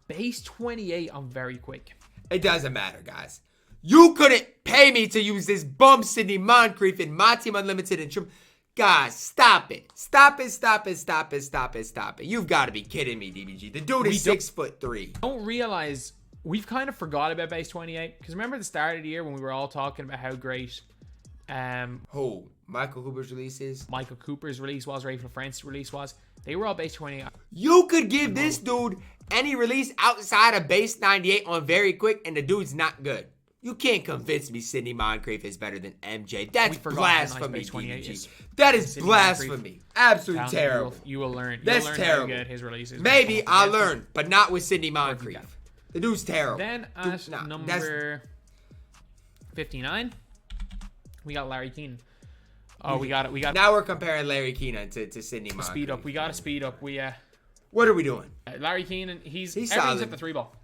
Base 28, I'm very quick. It doesn't matter, guys. You couldn't pay me to use this bum Sidney Moncrieff in my team unlimited and guys, stop it. Stop it. You've got to be kidding me, DBG. The dude is 6'3". Don't realize we've kind of forgot about base 28. Because remember the start of the year when we were all talking about how great Michael Cooper's release is? Michael Cooper's release was, Rafael Francis' release was. They were all base 28. You could give this dude any release outside of base 98 on very quick, and the dude's not good. You can't convince me Sidney Moncrieff is better than MJ. That's blasphemy, DBG. That is blasphemy. Absolutely terrible. You will learn. That's learn terrible. How good his releases. Maybe I'll learn, but not with Sidney Moncrieff. The dude's terrible. Then at number 59, we got Larry Keane. Oh, we got. Now we're comparing Larry Keane to Sidney Moncrieff. Speed up. We got to speed up. What are we doing? Larry Keane, he's solid. Everything's at the 3 ball.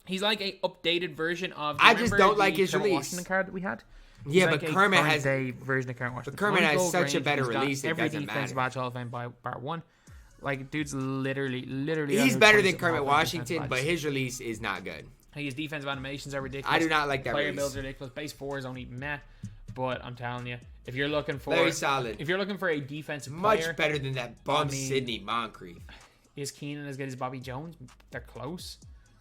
He's like a updated version of. I just don't like his release. Washington card that we had. Yeah, but Kermit has a version of Kermit Washington. But Kermit has such a better release. It every doesn't defensive matter. badge Hall of Fame by bar 1. Like, dude's literally. He's better than Kermit Washington, but his release is not good. His defensive animations are ridiculous. I do not like that Player release. builds are ridiculous. Base 4 is only meh. But I'm telling you, if you're looking for very solid, if you're looking for a defensive much player, better than that bum Sidney Moncrieff. Is Keenan as good as Bobby Jones? They're close.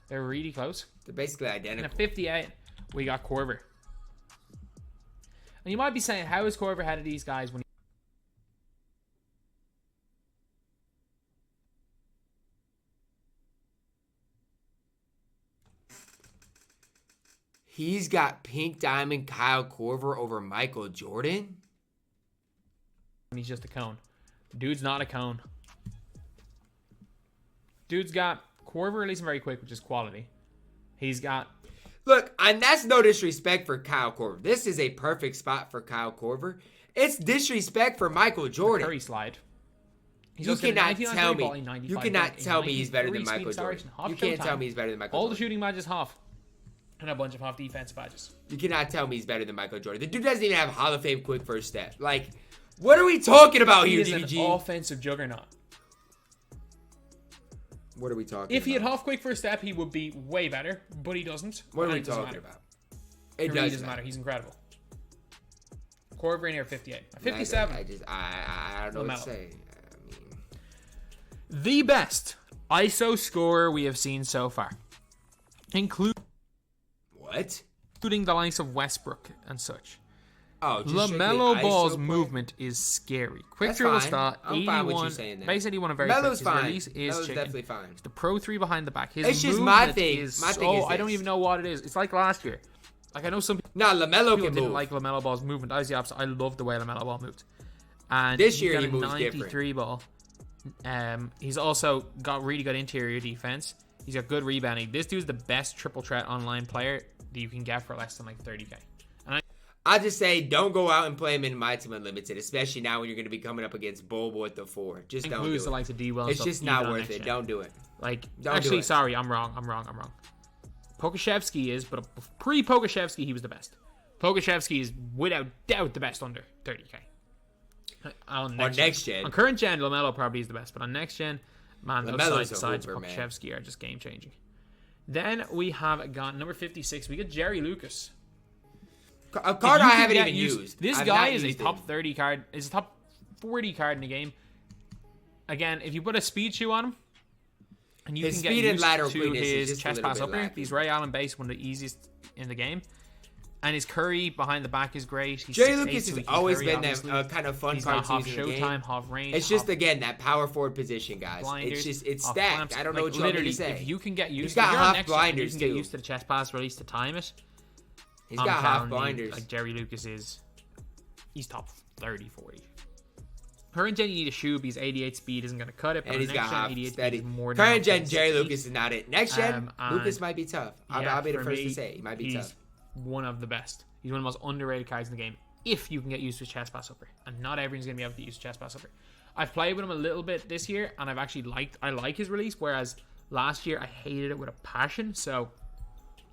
They're really close. They're basically identical. And at 58, we got Korver. And you might be saying, how is Korver ahead of these guys when he's got Pink Diamond Kyle Korver over Michael Jordan? he's just a cone? Dude's not a cone. Dude's got Korver releasing very quick, which is quality. He's got... Look, and that's no disrespect for Kyle Korver. This is a perfect spot for Kyle Korver. It's disrespect for Michael Jordan. Curry slide. You cannot tell me. You cannot tell me he's better than Michael Jordan. You can't tell me he's better than Michael Jordan. All the shooting badges half. And a bunch of half defense badges. You cannot tell me he's better than Michael Jordan. The dude doesn't even have Hall of Fame quick first step. Like, what are we talking about here, DBG? He is an offensive juggernaut. What are we talking If about? he had half quick first step, he would be way better, but he doesn't. What are we And it doesn't talking matter. about? It really doesn't matter. He's incredible. Corver in here, 58. 57. I don't know what to LaMelo. say. The best ISO scorer we have seen so far. What? Including the likes of Westbrook and such. Oh, just LaMelo strictly Ball's ISO play? movement is scary. Quick That's dribble fine. start, I'm fine with you 81. saying that. Base 81 and very Melo's quick. His fine. release is Melo's chicken. definitely fine. He's the pro 3 behind the back. His It's just movement my thing. is My thing is I don't this. even know what it is. It's like last year. Like, I know some Nah, LaMelo people can didn't move. like LaMelo Ball's movement. I was the opposite. I love the way LaMelo Ball moved. And This year got he a moves 93 ball. He's also got really good interior defense. He's got good rebounding. This dude's the best triple threat online player that you can get for less than like 30k. And I just say don't go out and play him in MyTEAM Unlimited, especially now when you're going to be coming up against Bobo at the 4. Just don't do includes the it. likes of D-Well. It's just not worth it. Don't do it. Like, Don't do actually, it. sorry, I'm wrong. Pokashevsky is, but pre-Pokashevsky, he was the best. Pokashevsky is without doubt the best under 30k. On next gen. On current gen, LaMelo probably is the best, but on next gen, man, those LaMelo's sides a hooper, Pokashevsky are just game changing. Then we have got number 56. We got Jerry Lucas. A card I haven't even used. This guy is a top 30 card. Is a top 40 card in the game. Again, if you put a speed shoe on him, and you His can get speed and used lateral to quickness is his just a chest little pass bit up here, lacking. he's Ray Allen base, one of the easiest in the game. And his Curry behind the back is great. He's Jerry 6'8", Lucas so has he can always carry, been obviously. that kind of fun He's card got half to use in the showtime, game. half range. It's just half again that power forward position, guys. blinders, It's half stacked. clamps. I don't know Like, what you want me literally, to say. if you can get used, He's got if you're on half next gen, you blinders, can get too. used to the chest pass release to time it. He's I'm got half telling you, blinders. like Jerry Lucas is, he's top 30, 40. Current gen, you need a shoe because 88 speed isn't going to cut it. But And he's on got next gen, half 88 steady. speed is more than Current gen, enough. Jerry Lucas is not it. Next gen, and Lucas might be tough. I'll be the for first me, to say he might be he's tough. one of the best. He's one of the most underrated cards in the game if you can get used to his chest pass upper. And not everyone's going to be able to use chest pass upper. I've played with him a little bit this year, and I've actually I like his release, whereas last year I hated it with a passion. So,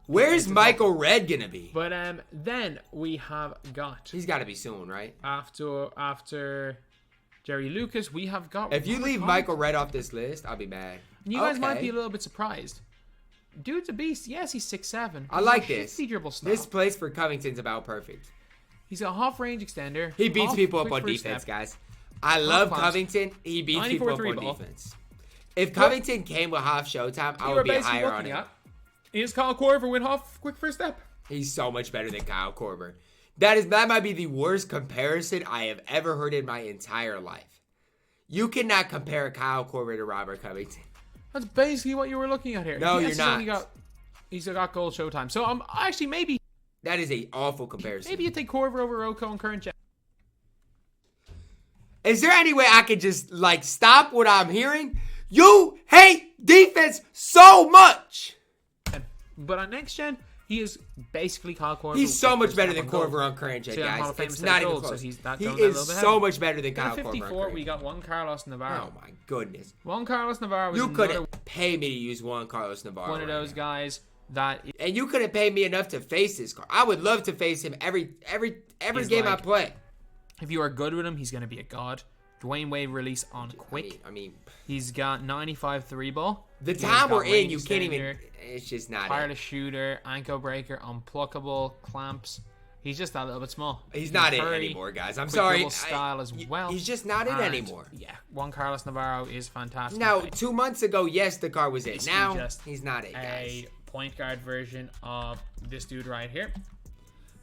Where's Michael Redd gonna be? but then we have got He's got to be soon, right? after Jerry Lucas, we have got. If you Robert leave Covington. Michael Redd off this list, I'll be mad. You guys might Okay. be a little bit surprised. Dude's a beast. Yes, he's 6'7". I like this. Shifty dribble style. This place for Covington's about perfect. He's a half range extender. He beats half people up quick on first defense, step. guys. I love clamps. Covington. He beats 94 people up three on ball. defense. If Covington came with half Showtime, I You would are be basically higher on looking him. at is Kyle Korver win half quick first step. He's so much better than Kyle Korver. That might be the worst comparison I have ever heard in my entire life. You cannot compare Kyle Korver to Robert Covington. That's basically what you were looking at here. No, Yes, you're not. He's got gold Showtime. So actually maybe That is an awful comparison. you take Korver over Roko and current gen. Is there any way I could just stop what I'm hearing? You hate defense so much. But on next gen, he is basically Kyle Korver. He's so with much first better step than on gold. Korver on current gen, See, I'm Hall guys. of Fame It's instead not of even gold, so close. he's that He going that is little bit so heavy. much better than At Kyle Korver on 54, current we gen. got Juan Carlos Navarro. Oh my goodness. Juan Carlos Navarro was You another couldn't pay me to use Juan Carlos Navarro. one of those right now. guys that And you couldn't pay me enough to face this car. I would love to face him every He's game I like- play. if you are good with him, he's going to be a god. Dwayne Wade release on quick. I mean, He's got 95 3 ball. the He's time got we're in, range you can't even. extender, It's just not tireless it. shooter, ankle breaker, unpluckable, clamps. He's just that little bit small. He's not it Curry, anymore, guys. I'm quick sorry. dribble style as well. He's just not it And, anymore. Yeah, Juan Carlos Navarro is fantastic. Now, 2 months ago, yes, the car was it. Basically Now, just he's not it, guys. a point guard version of this dude right here.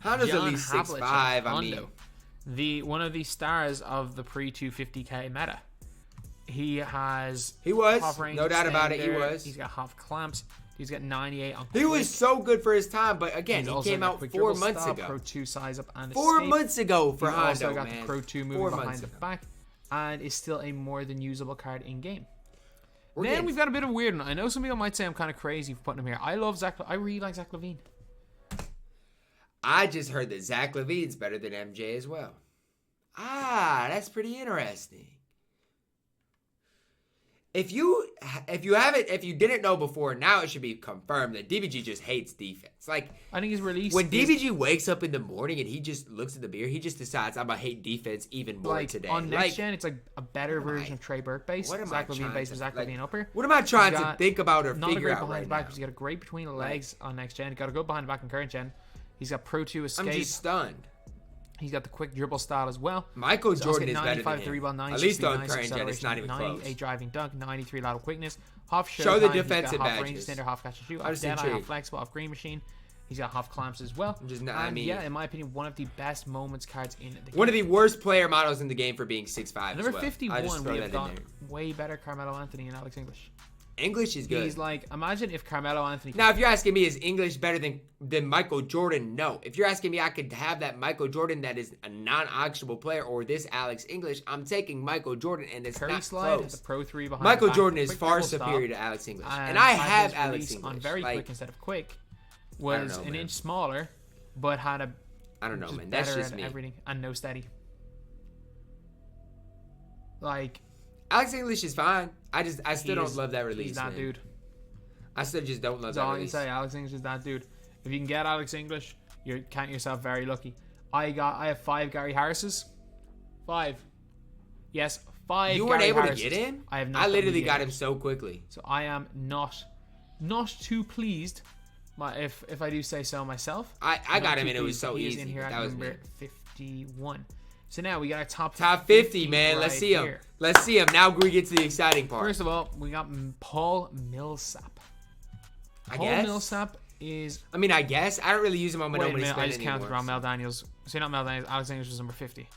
Honda's at John least Havlicek, 6'5". I mean, Hondo. One of the stars of the pre-250k meta. He has he was. half range No doubt about it, he extender. was. He's got half clamps. He's got 98 on He quick. was so good for his time, but again, He's he also came got out quick 4 dribble months style, ago. Pro 2 size up and 4 escape. months ago for He's Hondo, also got man. the Pro 2 moving 4 behind months the ago. back, and is still a more than usable card in game. We're Then getting- we've got a bit of a weird one. I know some people might say I'm kind of crazy for putting him here. I really like Zach LaVine. I just heard that Zach LaVine's better than MJ as well. That's pretty interesting. if you didn't know before, now it should be confirmed that DBG just hates defense. Like, I think his release. When DBG wakes up in the morning and he just looks at the mirror, he just decides I'm gonna hate defense even more like, today. On next gen, it's like a better version of Trey Burke base. What am Zach I LaVine trying base to- with Zach like, LaVine upper. What am I trying He's to got think about or not a figure great out behind right the back, now? because he's got a great between the legs on next gen. He's got to go behind the back on current gen. He's got Pro 2 escape. I'm just stunned. He's got the quick dribble style as well. Michael He's also Jordan is got better 95 than three him. ball, 90 At least speed, on 96 current gen, it's not even acceleration, close. 98 driving dunk, 93 lateral quickness. Half Show the showtime, defensive he's got half range badges. extender, half catch and shoot. I'm Half just dead eye, half intrigued. flexible, half green machine. He's got half clamps as well. Yeah, in my opinion, one of the best moments cards in the game. One of the worst player models in the game for being 6'5". Number as well. 51, we have got there. way better Carmelo Anthony and Alex English. English is good. He's like, imagine if Carmelo Anthony. Now, if you're asking me, is English better than Michael Jordan? No. If you're asking me, I could have that Michael Jordan that is a non-auctionable player or this Alex English. I'm taking Michael Jordan, and it's Curry not slide, close. the Pro 3 behind Michael the back, Jordan is quick far dribble stop, superior to Alex English, and I have his Alex release English. on very Like, quick instead of quick. Was know, an man. inch smaller, but had a I don't know, just man. That's better just at me. everything and no steady. Like, Alex English is fine. I still don't love that release. He's that man. dude. I still just don't love That's that all I can release. say. Alex English is that dude. If you can get Alex English, you count yourself very lucky. I have 5 Gary Harrises. 5. Yes, 5. You weren't Gary able to Harrises. get him? I have not. I literally gotten got him. him so quickly. So I am not too pleased. If I do say so myself. I Not got him too and it was pleased. so He is easy. in here at That was me. number 51. So now we got our top Top 50, man. Let's right see him. here. Let's see him. Now we get to the exciting part. First of all, we got Paul Millsap. I Paul guess. Millsap is. I mean, I guess. I don't really use him on my Wait a nobody minute, I spend just counted anymore. wrong. Mel Daniels. So not Mel Daniels. Alex English was number 50.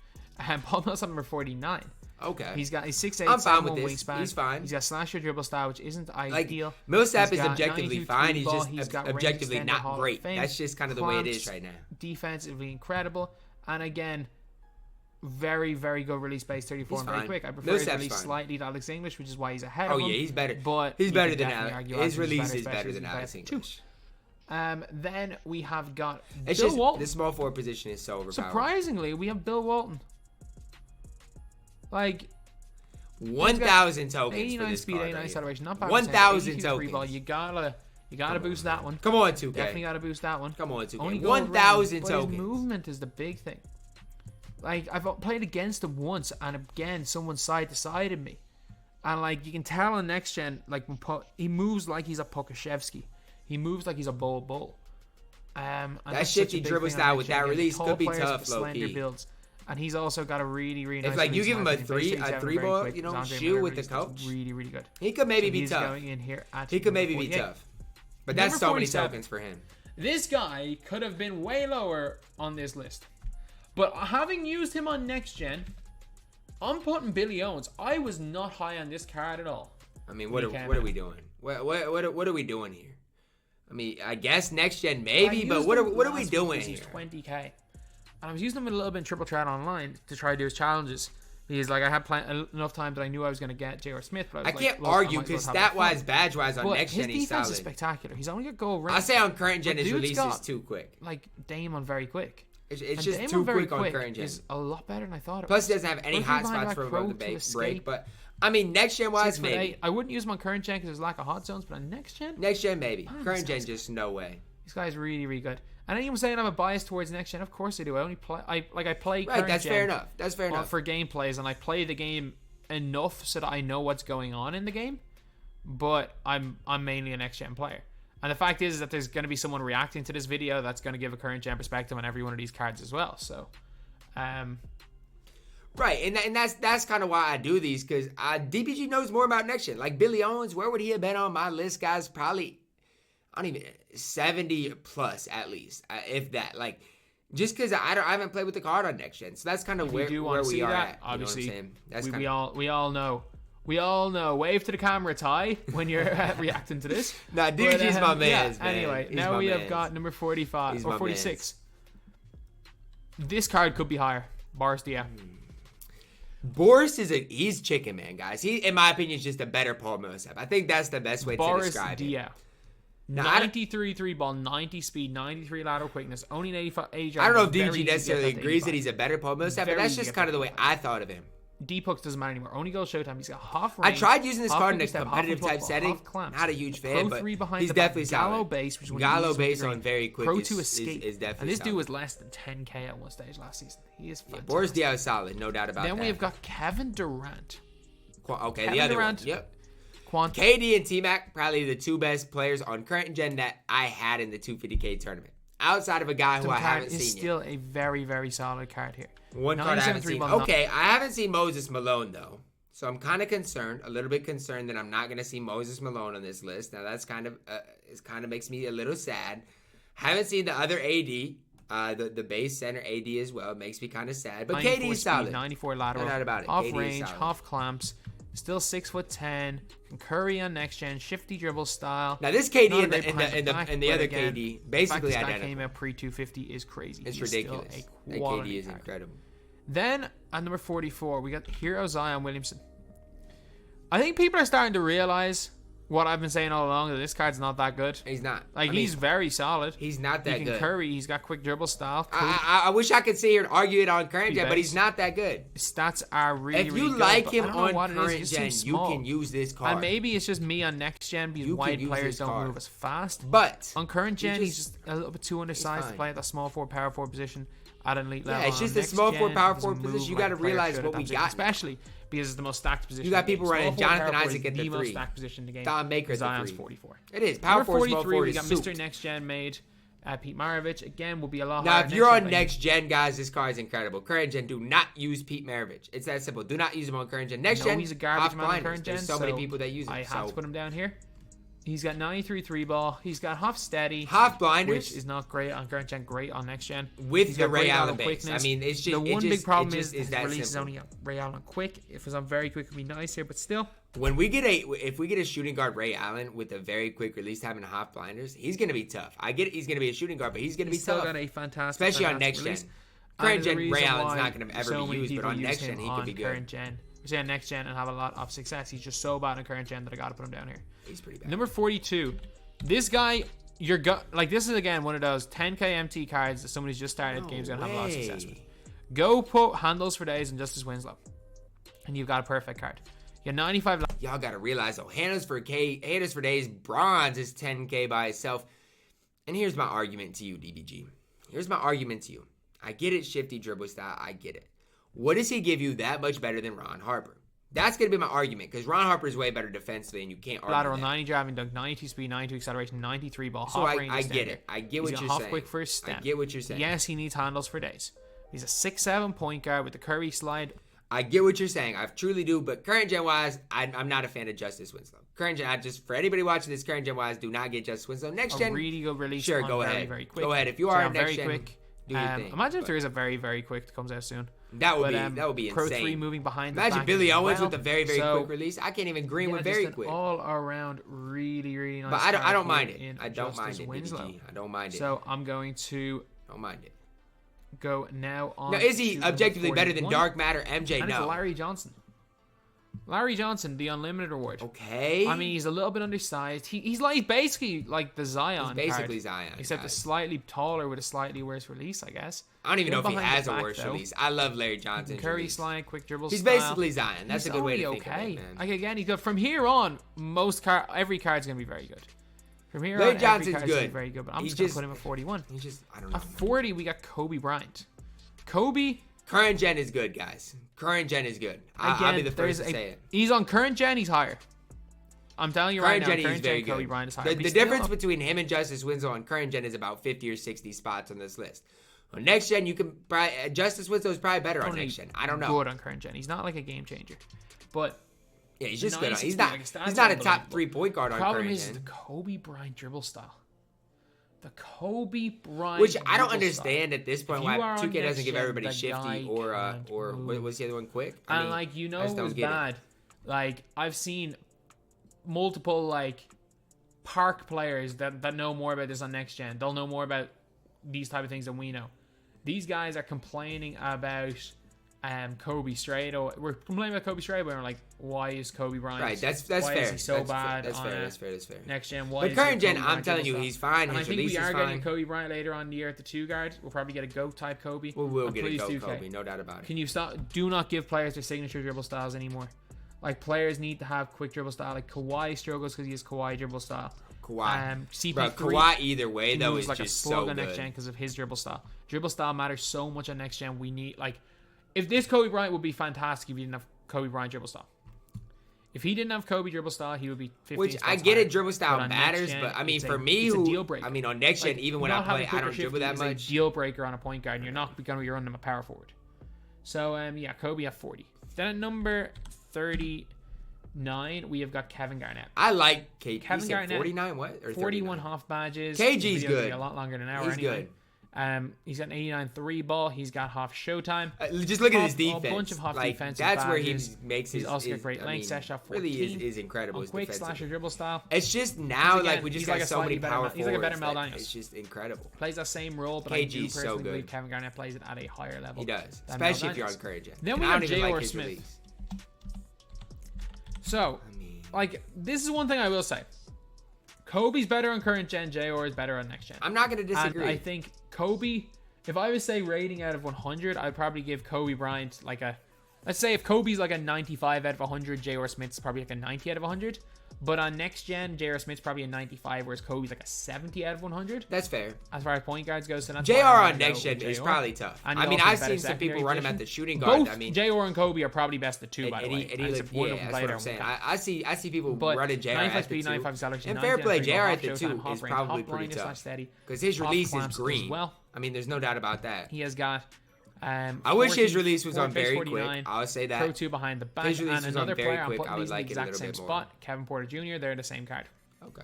And Paul Millsap number 49. Okay. He's 6'8", I'm fine with 7'1" this. wingspan. He's fine. He's got slasher dribble style, which isn't Like, ideal. Millsap He's is got objectively 92 fine. three He's ball. just He's got range objectively extender, not Hall of great. Fame. That's just kind of the way it is Clamps, right now. Defensively incredible. And again, very, very good release base, 34 He's and very fine. quick. I prefer his Millsap's release fine. slightly to Alex English, which is why he's ahead Oh, of him. yeah, he's better. But He's you better could than definitely Alex. argue His Alex release is especially better as than he's Alex too. English. Then we have got It's Bill just Walton. the small forward position is so overpowered. Surprisingly, we have Bill Walton. Like 1,000 tokens for 89 this speed, card 89 right here. acceleration, not bad. 1,000 free tokens. ball. You gotta boost that one. Come on, 2K. Definitely gotta boost that one. Come on, 2K. Only gold 1,000 range, but tokens. His movement is the big thing. Like, I've played against him once, and again, someone side to sided me, and like you can tell on next gen, like he moves like he's a Pokashevsky. He moves like he's a bull. And That that's shifty such a big dribble thing on style next with gen. that Again, release tall could be players tough, with low slender key. builds. And he's also got a really, really nice. If like you release give him in a my three opinion. Base 37, very ball, quick. you know, Andre shoe Miller with the release that's coach. really, really good. He could maybe So be he's tough. going in here at He could number maybe be 48. tough. But that's Number so many 47. tokens for him. This guy could have been way lower on this list. But having used him on next gen, I'm putting Billy Owens. I was not high on this card at all. I mean, what are we doing? What are we doing here? I mean, I guess next gen maybe, but what are we doing here? He's 20k, and I was using him a little bit in triple threat online to try to do his challenges. Because like I had enough time that I knew I was going to get J.R. Smith. But I can't like, argue might as well because have it stat-wise, fun. badge-wise on But next his gen, he's defense is solid. spectacular. He's only got goal range. I say on current gen, his dude's release got, is too quick. Like Damon very quick. It's And just Damon too very quick on current gen. Is a lot better than I thought it Plus, was. he doesn't have any Both hot behind spots back for row above the to break. escape. But I mean, next gen wise, 6'8". maybe. I wouldn't use him on current gen because there's lack of hot zones, but on next gen, Next gen, maybe. Man, Current this gen, just no way. this guy's really, really good. And anyone saying I'm a bias towards next gen, of course I do. I only play. I play. Right, current that's gen fair enough. That's fair enough. for gameplays, and I play the game enough so that I know what's going on in the game. But I'm mainly a next gen player. And the fact is that there's going to be someone reacting to this video that's going to give a current gen perspective on every one of these cards as well. So, Right, and that's kind of why I do these, because DBG knows more about next gen. Like Billy Owens, where would he have been on my list, guys? Probably, I don't even, 70 plus at least, if that. Like, just because I haven't played with the card on next gen, so that's kind of where we are at. Obviously, you know what I'm saying? That's we all know. We all know. Wave to the camera, Ty, when you're reacting to this. Nah, DBG's my man. Anyway, He's now my we have mans. got number 45 He's or my 46. This card could be higher. Boris Diaw. Boris he's chicken man, guys. He, in my opinion, is just a better Paul Millsap. I think that's the best way to Boris describe it. Diaw. Now, I 93 3 ball, 90 speed, 93 lateral quickness, only an 85 age. I don't know if Very DBG easy to necessarily get that to agrees 85. that he's a better Paul Millsap, but Very that's easy to just get kind of the that way I thought of him. D-Pucks doesn't matter anymore. Only goes Showtime. He's got half I range. tried using this half card in a step, competitive half type football, setting. half clamps. Not a huge fan, Pro but 3 behind he's the definitely back. Gallo solid. base, which Gallo base on very quick Pro is 2 escape. definitely And this dude solid. was less than 10K at one stage last season. He is fantastic. Boris Diaw is solid, no doubt about that. Then we have got Kevin Durant. Okay, Kevin the other Durant, one. Yep. Quantum. KD and T-Mac, probably the two best players on current gen that I had in the 250K tournament. Outside of a guy who I haven't seen yet. Is still a very, very solid card here. One card I haven't seen. Okay, I haven't seen Moses Malone, though. So I'm kind of concerned, a little bit concerned that I'm not going to see Moses Malone on this list. Now, that's kind of, makes me a little sad. Haven't seen the other AD, the base center AD as well. It makes me kind of sad. But KD is solid. 94 lateral. No doubt about it. Half KD range, half clamps. Still 6'10", can curry on next gen, shifty dribble style. Now this KD and the other again, KD basically this guy identical. came out pre 250 is crazy. It's He's ridiculous. That KD is incredible. Then at number 44, we got Hero Zion Williamson. I think people are starting to realize what I've been saying all along, that this card's not that good. He's not. He's very solid. He's not that good. He can curry. He's got quick dribble style. I wish I could sit here and argue it on current gen, but he's not that good. His stats are really, if you really like good, him on current gen, you can use this card. And maybe it's just me on next gen because wide players don't move as fast. But on current gen, he's just a little bit too undersized to play at that small forward, power forward position at an elite level. Yeah, it's just a small forward, power forward position. You got to realize what we got. Especially because it's the most stacked position. You got people running Jonathan Isaac at the 3. Most stacked position in the game. Thon Maker at the 3. Zion's 44. It is. Power forward, 43, we got souped. Mr. Next Gen made. Pete Maravich, again, will be a lot now, higher. Now, if you're on next gen, guys, this card is incredible. Current gen, do not use Pete Maravich. It's that simple. Do not use him on current gen. Next gen, he's a garbage man on current gen. There's so many people that use him. I have to put him down here. He's got 93 3 ball. He's got half steady. Half blinders. Which is not great on current gen, great on next gen. With the Ray Allen base. I mean, it's just. The one big problem is his release is only Ray Allen quick. If it was on very quick, it would be nice here, but still. When we get if we get a shooting guard Ray Allen with a very quick release time and half blinders, he's going to be tough. I get it, he's going to be a shooting guard, but he's going to be still tough. Got a fantastic, especially on next gen. Current gen Ray Allen's not going to ever be used, but on next gen he could be good. Current gen, we say on next gen and have a lot of success. He's just so bad on current gen that I got to put him down here. He's pretty bad. Number 42. This guy, this is again one of those 10K MT cards that somebody's just started game's gonna have a lot of success with. Go put handles for days and Justice Winslow, and you've got a perfect card. You got 95. Y'all gotta realize though, handles for days, bronze is 10K by itself. And here's my argument to you, DBG. Here's my argument to you. I get it, shifty dribble style. I get it. What does he give you that much better than Ron Harper? That's going to be my argument, because Ron Harper is way better defensively, and you can't argue lateral that. 90 driving dunk, 92 speed, 92 acceleration, 93 ball, so half range. I get it. I get what you're saying. Half quick first step. I get what you're saying. Yes, he needs handles for days. He's a 6'7" point guard with the Curry slide. I get what you're saying. I truly do. But current gen wise, I'm not a fan of Justice Winslow. Current gen, for anybody watching this, current gen wise, do not get Justice Winslow. Next gen, really good release. Sure, go ahead. Very quick. Go ahead. If you are next very gen, quick. do your thing. Imagine if there is a very, very quick that comes out soon. That would be Pro insane. 3 moving behind. Imagine Billy Owens with a very, very quick release. I can't even green with very quick. All around, really, really nice. But I don't mind it. I don't mind it. DBG. I don't mind it. So I'm going to. Don't mind it. Go now on. Now, is he objectively better than Dark Matter MJ? And no. It's Larry Johnson. Larry Johnson, the unlimited award. Okay. I mean, he's a little bit undersized. He's basically like the Zion. He's basically Zion. Except a slightly taller with a slightly worse release, I guess. I don't even know if he has a worse release. I love Larry Johnson. Curry slide, quick dribble He's style. basically Zion. That's a good way to think of it, man. Like, again, he's good. From here on, every card's going to be very good. From here Larry on, Johnson's every card's good. Very good. But I'm just going to put him at 41. I don't know. At 40, we got Kobe Bryant. Kobe. Current gen is good, guys. Current gen is good. I'll be the first to say it. He's on current gen, he's higher. I'm telling you right now, current gen Kobe Bryant is higher. The difference between him and Justice Winslow on current gen is about 50 or 60 spots on this list. On next gen, you can Justice Winslow is probably better on next gen. I don't know. Good on current gen. He's not like a game changer, but yeah, he's just good. He's not a top 3-point guard on current gen. Problem is the Kobe Bryant dribble style. The Kobe Bryant, which I don't understand at this point why 2K doesn't give everybody shifty or what's the other one, quick. And like it was bad. Like I've seen multiple like park players that know more about this on next gen. They'll know more about these type of things than we know. These guys are complaining about Kobe straight. Or we're complaining about Kobe straight, but we're like, why is Kobe Bryant? Right, that's why fair. is he so that's bad? Fair. That's fair. Next gen, why? But is current gen, Kobe I'm Bryant telling you, dribble he's style? fine. And His I think release we is are fine. getting a Kobe Bryant later on in the year at the 2 guard. We'll probably get a GOAT type Kobe. We'll And get a please, GOAT 2K, Kobe, no doubt about it. Can you stop? Do not give players their signature dribble styles anymore. Like, players need to have quick dribble style. Like, Kawhi struggles because he has Kawhi dribble style. Kawhi. CP3, Bro, Kawhi either way, though, is like just a slug so on next good. gen because of his dribble style. Dribble style matters so much on next gen. We need, like, if this Kobe Bryant would be fantastic if he didn't have Kobe Bryant dribble style. If he didn't have Kobe dribble style, he would be 15 Which spots I get higher. it, dribble style But on matters, next gen, but I mean, it's for a- me, it's a deal breaker. I mean, on next gen, Like, even when not I play, having I don't dribble that is much. a deal breaker on a point guard, and you're not going to be running him a power forward. So, yeah, Kobe at 40. Then at number 39, we have got Kevin Garnett. I like KG. Kevin Garnett, 49, what? Or 41 39? half badges. KG's The video's gonna good. be a lot longer than an hour He's anyway. good. He's got an 89 3 ball. He's got half showtime. Just look at his Half- defense. A bunch of half like, defensive that's where he badges. makes his. He's also got his- great I length, mean, set shot 14. really is incredible. On His quick defensive. slasher dribble style. It's just now, Again, like, we just he's got like a so many slightly better power Mel- he's like a better forwards Mel that Daniels. It's just incredible. Plays that same role, but I do KG's so personally good. believe Kevin Garnett plays it at a higher level. He does, than Mel especially if you're on Daniels. current gen. Then And we I have don't even like J.R. his Smith. release. So, I mean, like, this is one thing I will say. Kobe's better on current gen. J.R. is better on next gen. I'm not going to disagree. And I think Kobe, if I would say rating out of 100, I'd probably give Kobe Bryant like a, let's say if Kobe's like a 95 out of 100, J.R. Smith's probably like a 90 out of 100. But on next gen, J.R. Smith's probably a 95, whereas Kobe's like a 70 out of 100. That's fair. As far as point guards go, so that's JR why I'm on gonna next go gen with is JR. probably tough. And I he mean, also I've better seen some people secondary run him position. at the shooting guard. Both I mean, JR and Kobe are probably best at two, by the way. and he Except look, one yeah, of them that's played what I'm on saying. one I see people But running JR 95 at the speed, 95 acceleration, And 90 fair play, on JR dribble, at the half 2 showtime, is half range, probably half pretty blind, just tough. not steady. Because his Half release is clamps as green. well. I mean, there's no doubt about that. He has got. I wish his release was on very 49, quick. I'll say that. Pro 2 behind the back. His release And was on another very player, I'm quick. putting I would these in like the it a exact little same bit more. spot. Kevin Porter Jr., they're the same card. Okay.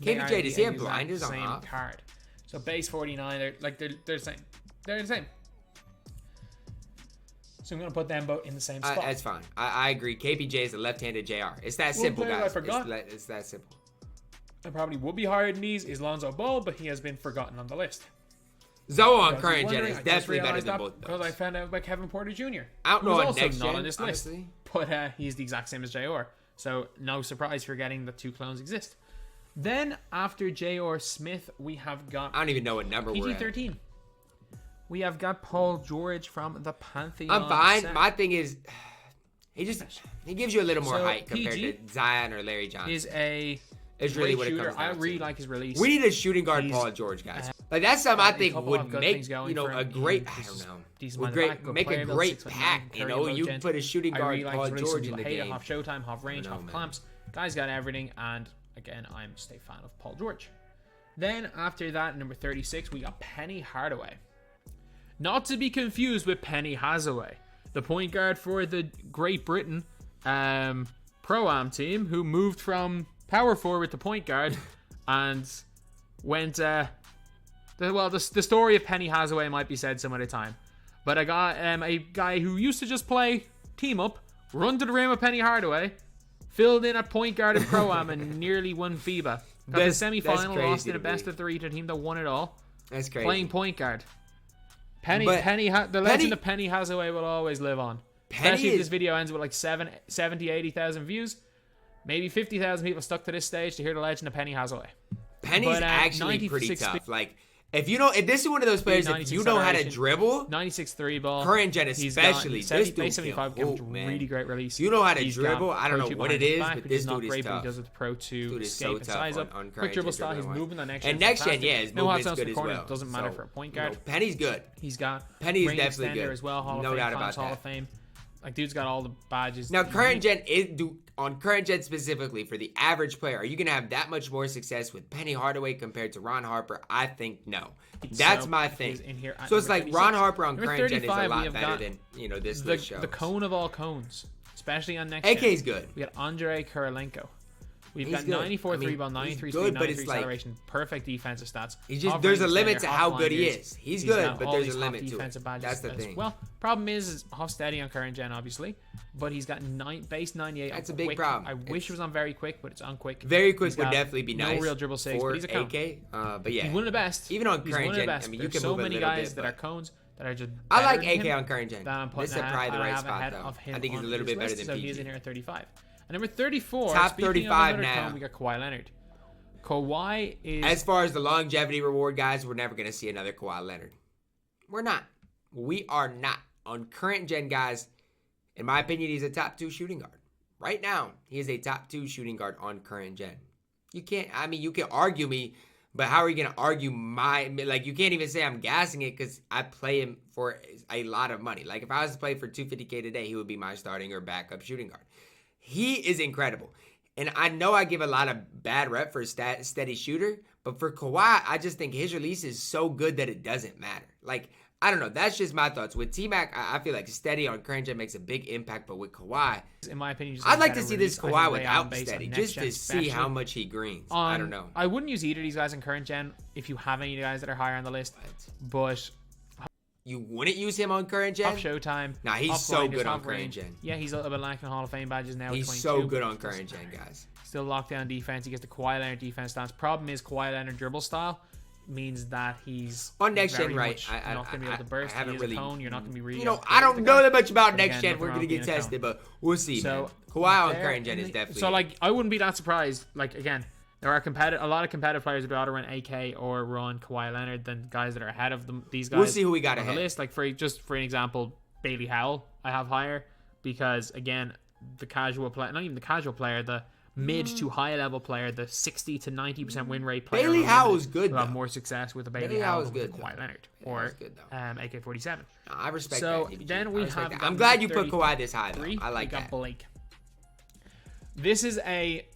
They are KBJ, does he have the blinders exact on same off? card. So base 49, they're the same. They're the same. So I'm going to put them both in the same spot. That's fine. I agree. KBJ is a left-handed JR. It's that One simple, player I guys. forgot. It's that simple. And probably would be higher than these is Lonzo Ball, but he has been forgotten on the list. Zoe on Because current gen wondering, is I just definitely better realized than that both because those. I found out about Kevin Porter Jr. I don't know who's on also next not gen, on this list, honestly. but he's the exact same as JR. So no surprise for getting the two clones exist. Then after J.R. Smith, we have got I don't even know what number we're at. PG-13. We have got Paul George from the Pantheon. I'm fine. set. My thing is, he gives you a little more So, height compared PG to Zion or Larry Johnson. Is a It's really great what it shooter. comes down I really to. like his release. We need a shooting guard, He's, Paul George, guys. Like that's something I a think couple would of good make things going for a him. great. I He's don't know. decent Would man at the back, good make a player, built great 6'9", pack. You Curry know, you legend. put a shooting I guard, really like Paul his release. George He's in the like, hey, game. half showtime, half range, I half know, man. clamps. Guy's got everything, and again, I'm a fan of Paul George. Then after that, number 36, we got Penny Hardaway. Not to be confused with Penny Hathaway, the point guard for the Great Britain Pro-Am team, who moved from power forward to point guard and went. The story of Penny Hathaway might be said some other time. But I got a guy who used to just play team up, run to the rim with Penny Hardaway, filled in at point guard in Pro-Am and nearly won FIBA. Got the semi-final, lost in a best of 3 to the team that won it all. That's crazy. Playing point guard. The legend of Penny Hathaway will always live on. Especially if this video ends with like 70, 80,000 views. Maybe 50,000 people stuck to this stage to hear the legend of Penny Hathaway. Penny's actually pretty tough. Like, if this is one of those players, if you know how to dribble, 96 3 ball. current gen especially, this dude base 75 can comes hoop, really great release. You know how to He's dribble. got I don't Pro know 2 what behind it his is, back, but which this is not dude is great, but tough. he does it with Pro 2 Dude is escape so and tough size up. on Quick current dribble gen style, he's dribbling. moving on next And gen. next gen, yeah, his no hot movement's zones good for as corners, well. doesn't matter So, for a point you know, guard. Penny's good. He's got Penny's range definitely extender good. as well. Hall of No Fame, doubt Clamps, about Hall that. of Fame. Like, dude's got all the badges. Now, current gen on current gen specifically for the average player, are you gonna have that much more success with Penny Hardaway compared to Ron Harper? I think no. That's my thing. So it's like Ron Harper on current gen is a lot better than this list shows. The cone of all cones, especially on next. AK's good. We got Andrei Kirilenko. We've He's got good. 94 I mean, 3-ball, 93 he's speed, good, but 93 it's like- acceleration, perfect defensive stats. There's a Half limit range to defender, how half good he blinders. is. He's got good, but all there's these a half limit to defensive it. badges That's the as thing. Well, problem is half steady on current gen, obviously, but he's got base 98. That's on a big quick. problem. I wish it was on very quick, but it's on quick. Very quick He's would got definitely be nice. No real dribble saves, for but he's a cone. AK. But yeah, He's one of the best. Even on He's current one of the gen, best. I mean, you There's can so move a many little guys bit, that are but cones that are just. I like better than AK him on current gen. that I'm putting This is probably the I right have spot ahead though. of him I think he's a on little this bit better list, than so he is PG. in here at 35. And number 34. Top speaking 35 of another now. cone, we got Kawhi Leonard. Kawhi is. As far as the longevity reward, guys, we're never gonna see another Kawhi Leonard. We're not. We are not. On current gen, guys, in my opinion, he's a top 2 shooting guard. Right now, he is a top 2 shooting guard on current gen. You can't, I mean, you can argue me, but how are you going to argue like, you can't even say I'm gassing it because I play him for a lot of money. Like, if I was to play for $250K today, he would be my starting or backup shooting guard. He is incredible. And I know I give a lot of bad rep for steady shooter, but for Kawhi, I just think his release is so good that it doesn't matter. Like, I don't know. That's just my thoughts. With T-Mac, I feel like steady on current gen makes a big impact, but with Kawhi, in my opinion, I'd like to see this Kawhi without steady, just to see how much he greens. I don't know. I wouldn't use either of these guys in current gen if you have any guys that are higher on the list, but you wouldn't use him on current gen? Off Showtime. Nah, he's so good on current gen. Yeah, he's a little bit lacking Hall of Fame badges now. He's so good on current gen, guys. Still lockdown defense. He gets the Kawhi Leonard defense stance. Problem is Kawhi Leonard dribble style means that he's on next gen, right? You're not going to be able to burst. I haven't really. Cone, you're not going to be really. You know, I don't know that much about next gen. We're going to get tested, but we'll see. So Kawhi on current gen is definitely. So like, I wouldn't be that surprised. Like again, there are a lot of competitive players who would rather run AK or run Kawhi Leonard than guys that are ahead of them. These guys. We'll see who we got on ahead. The list, like for an example, Bailey Howell, I have higher because again, the casual player, not even the casual player, the mid to high level player, the 60 to 90% win rate player. Bailey Howell's good. Will have more success with a Bailey Howell than with Kawhi Leonard or AK-47. I respect so that. then we have. I'm glad you put Kawhi this high. Though. I like that. Blake. This is a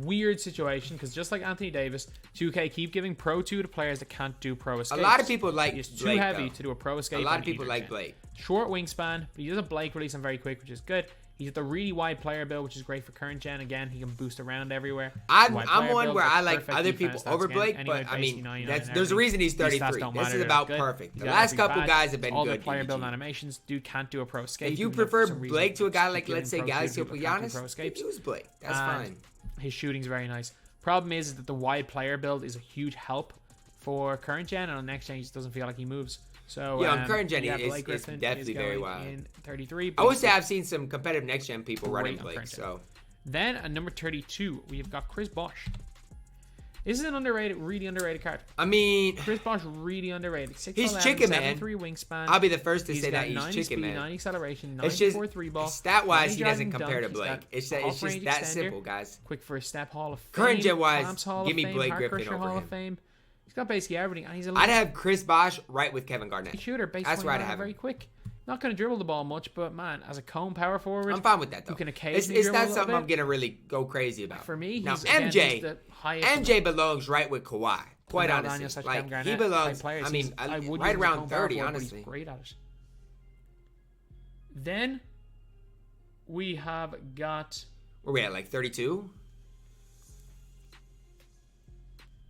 weird situation because just like Anthony Davis, 2K keep giving Pro 2 to players that can't do Pro escapes. A lot of people like He's too Blake, heavy though. to do a Pro escape. A lot of people like Blake. Short wingspan, but he does a Blake release and very quick, which is good. He's at the really wide player build, which is great for current gen. Again, he can boost around everywhere. I'm one where I like other people over Blake, but I mean, there's a reason he's 33. This is about perfect. The last couple guys have been all good. All the player build animations, dude can't do a pro escape. If you prefer Blake to a guy like, let's say, Galaxy or Giannis, use Blake. That's fine. His shooting's very nice. Problem is that the wide player build is a huge help for current gen, and on next gen, he just doesn't feel like he moves. So yeah, on current gen, it's definitely very wild. In 33, I would say I've seen some competitive next gen people running Blake. So then at number 32, we've got Chris Bosh. This is an really underrated card. I mean, Chris Bosh really underrated. 6'11", he's chicken man. 7'3" wingspan. I'll be the first to say got that he's 90 chicken speed, man. 90 acceleration, 94 it's just three ball. Stat wise, he doesn't driving compare to dunk. Blake. It's just that simple, guys. Quick for a step, Hall of Fame. Current gen wise, give me Fame, Blake Griffin over Hall him. Of Fame. He's got basically everything, and he's a I'd have Chris Bosh right with Kevin Garnett. Shooter, that's where I'd have very him. quick. Not going to dribble the ball much, but man, as a cone power forward, I'm fine with that though. You can occasionally it's not dribble something a I'm gonna really go crazy about. For me, now he's, MJ belongs right with Kawhi. Quite honestly, like he belongs. I mean, right around 30. Honestly, he's great at it. Then we have got. Where we at? Like 32.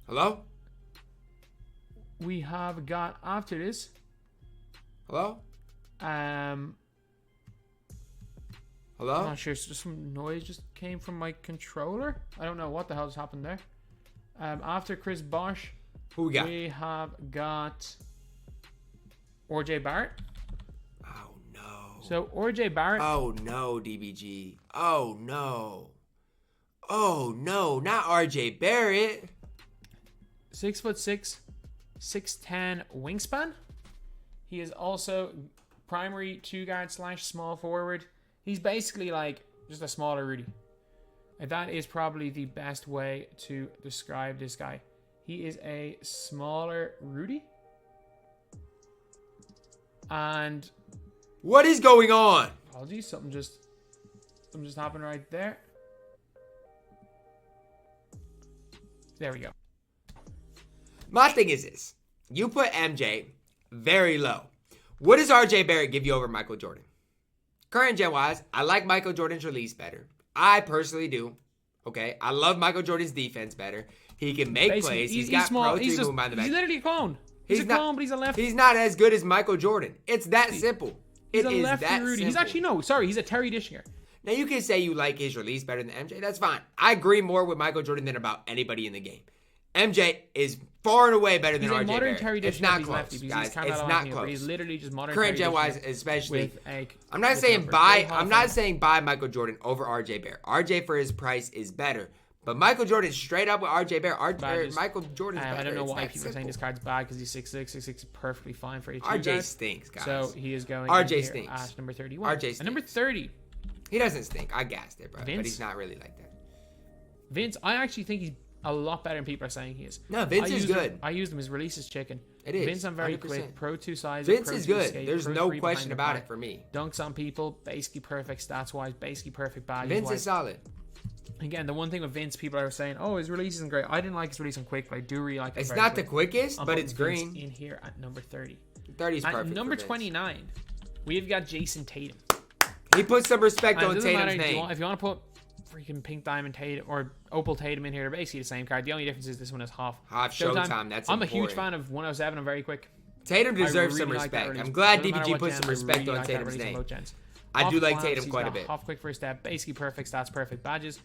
Hello. We have got after this. Hello. Hello. I'm not sure. Just some noise just came from my controller. I don't know what the hell just happened there. After Chris Bosh, who we got? We have got RJ Barrett. Oh no. So RJ Barrett. Oh no, DBG. Oh no. Oh no, not RJ Barrett. 6'6", 6'10" wingspan. He is also primary 2-guard / small forward. He's basically like just a smaller Rudy. That is probably the best way to describe this guy. He is a smaller Rudy. And what is going on? Apologies, something just happened right there. There we go. My thing is this. You put MJ very low. What does RJ Barrett give you over Michael Jordan? Current gen wise, I like Michael Jordan's release better. I personally do. Okay, I love Michael Jordan's defense better. He can make plays. He's got small. Pro 3 moving behind the back. He's literally a clone. He's a clone, but he's a lefty. He's not as good as Michael Jordan. It's that simple. He's a lefty Rudy. He's actually he's a Terry Dishinger. Now you can say you like his release better than MJ. That's fine. I agree more with Michael Jordan than about anybody in the game. MJ is far and away better than He's a RJ modern Barrett. Terry It's not close, lefty, guys. It's not close. He's literally just modern Current Terry gen wise, Dishman especially. with I'm not with saying number. buy. Good Hall I'm of not Fame. saying buy Michael Jordan over RJ Barrett. RJ for his price is better. But Michael Jordan straight up with RJ Barrett. Michael Jordan's better. I don't know It's why that people are saying this card's bad because he's 6'6". 6'6" is perfectly fine for a RJ stinks, guys. So he is going RJ in stinks. at number 31. RJ stinks. And number 30. He doesn't stink. I gassed it, bro. Vince? But he's not really like that. Vince, I actually think he's a lot better than people are saying he is. No, Vince is good. I used him. His release is chicken. It is. Vince, I'm very 100%. quick. Pro 2 size. Vince Pro is 2 good. skate, There's Pro no 3 question behind the about back. it for me. Dunks on people, basically perfect stats wise, basically perfect value Vince wise. is solid. Again, the one thing with Vince, people are saying, "Oh, his release isn't great." I didn't like his release on quick, but I do really like it. It's very not the quick. quickest, I'm but putting it's Vince green. in here at number 30. 30 is perfect. At number for Vince. 29, we've got Jason Tatum. He put some respect And it on doesn't Tatum's matter name. if you want to put freaking Pink Diamond Tatum or Opal Tatum in here, they're basically the same card. The only difference is this one is half Showtime. That's I'm important. a huge fan of 107. I'm very quick. Tatum deserves I some really like that respect. release. I'm glad Doesn't matter DBG what put gen, some I respect really on like that Tatum's release on name. both gens. I Half do like glance, Tatum he's quite a got bit. Half quick first step, basically perfect stats, perfect badges.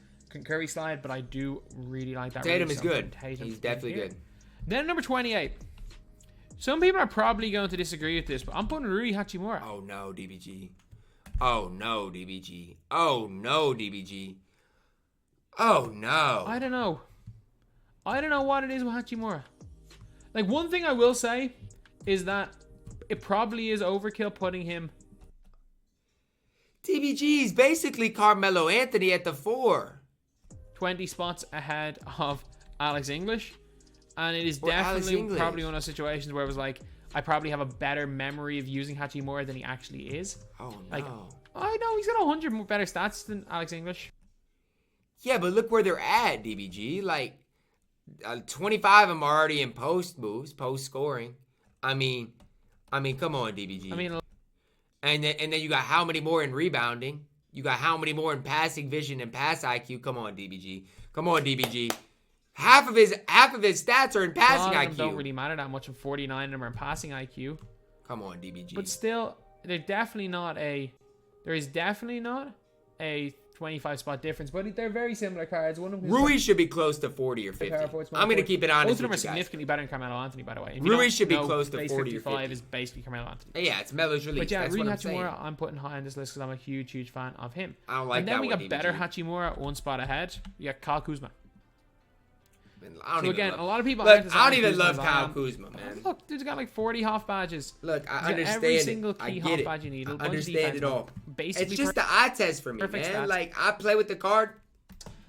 Curry slide, but I do really like that. Tatum release. is good. Tatum He's definitely here. good. Then number 28. Some people are probably going to disagree with this, but I'm putting Rui Hachimura. Oh no, DBG. Oh no, DBG. Oh no, DBG. Oh no. I don't know. I don't know what it is with Hachimura. Like, one thing I will say is that it probably is overkill putting him. DBG is basically Carmelo Anthony at the 4. 20 spots ahead of Alex English. And it is Or Alex definitely English. probably one of those situations where it was like, I probably have a better memory of using Hachimura than he actually is. Oh no. Like, I know he's got 100 more better stats than Alex English. Yeah, but look where they're at, DBG. Like, 25 of them are already in post moves, post scoring. I mean, come on, DBG. I mean, and then you got how many more in rebounding? You got how many more in passing vision and pass IQ? Come on, DBG. Come on, DBG. Half of his stats are in passing a lot of IQ. them don't really matter that much, and 49 of them are in passing IQ. Come on, DBG. But still, there is definitely not a 25 spot difference, but they're very similar cards. One of them Rui should be close to 40 or 50. I'm going to keep it honest Both of them are with you guys. significantly better than Carmelo Anthony, by the way. Rui should be close to base 40 or 55 50. is basically Carmelo Anthony. Yeah, it's Melo's release. But yeah, That's Rui what I'm saying. Hachimura, I'm putting high on this list because I'm a huge fan of him. I don't like and then that we one, got better DBG. Hachimura, one spot ahead. We got Kyle Kuzma. I don't So even again, love, a lot of people. look, I don't even love Kyle Kuzma, man. Look, dude's got like 40 half badges. Look, I He's got understand every it. single I key get half it. badge you need. A I bunch of understand defense, it all. Basically, It's just the eye test for me, perfect man. stats. Like, I play with the card.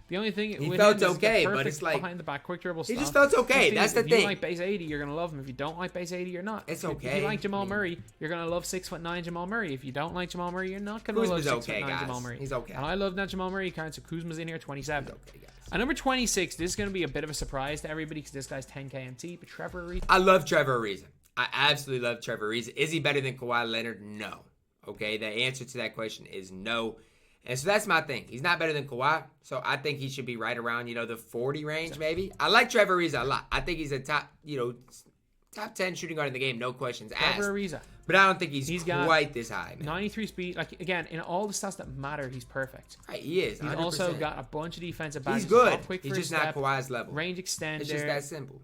The only thing He with felt him is he's got okay, but perfect it's like- behind the back quick dribble He stuff. just felt okay. That's the If you thing. like base 80, you're gonna love him. If you don't like base 80, you're not. It's If okay. you like Jamal I mean- Murray, you're gonna love 6'9" Jamal Murray. If you don't like Jamal Murray, you're not gonna love Kuzma's 6'9" okay, guys. Jamal Murray. He's okay. And I love that Jamal Murray card. So Kuzma's in here, 27. He's okay, guys. At number 26, this is gonna be a bit of a surprise to everybody because this guy's 10K MT. But Trevor Ariza. I love Trevor Ariza. I absolutely love Trevor Ariza. Is he better than Kawhi Leonard? No. Okay, the answer to that question is no. And so that's my thing. He's not better than Kawhi, so I think he should be right around, the 40 range maybe. I like Trevor Ariza a lot. I think he's a top 10 shooting guard in the game, no questions asked. Trevor Ariza. But I don't think he's got quite this high, man. 93 speed. Like, again, in all the stats that matter, he's perfect. Right, he is. He's 100%. also got a bunch of defensive badges. He's good. Quick He's first just not step, Kawhi's level. range extender. It's just that simple.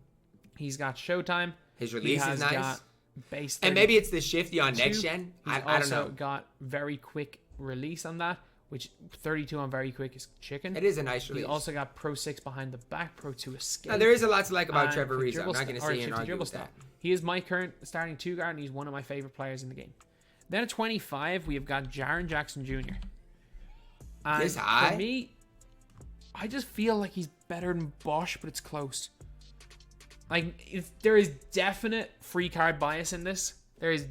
He's got Showtime. His release is nice. Got base And maybe it's the shifty on next 32. gen. He's I don't also know. got very quick release on that, which 32 on very quick is chicken. It is a nice He's release. also got Pro 6 behind the back, Pro 2 escape. No, there is a lot to like about and Trevor quick Ariza. I'm dribble not going to st- or sit here and 50 argue dribble with style. that. He is my current starting 2 guard, and he's one of my favorite players in the game. Then at 25, we have got Jaron Jackson Jr. And This high? for me, I just feel like he's better than Bosch, but it's close. Like, there is definite free card bias in this. There is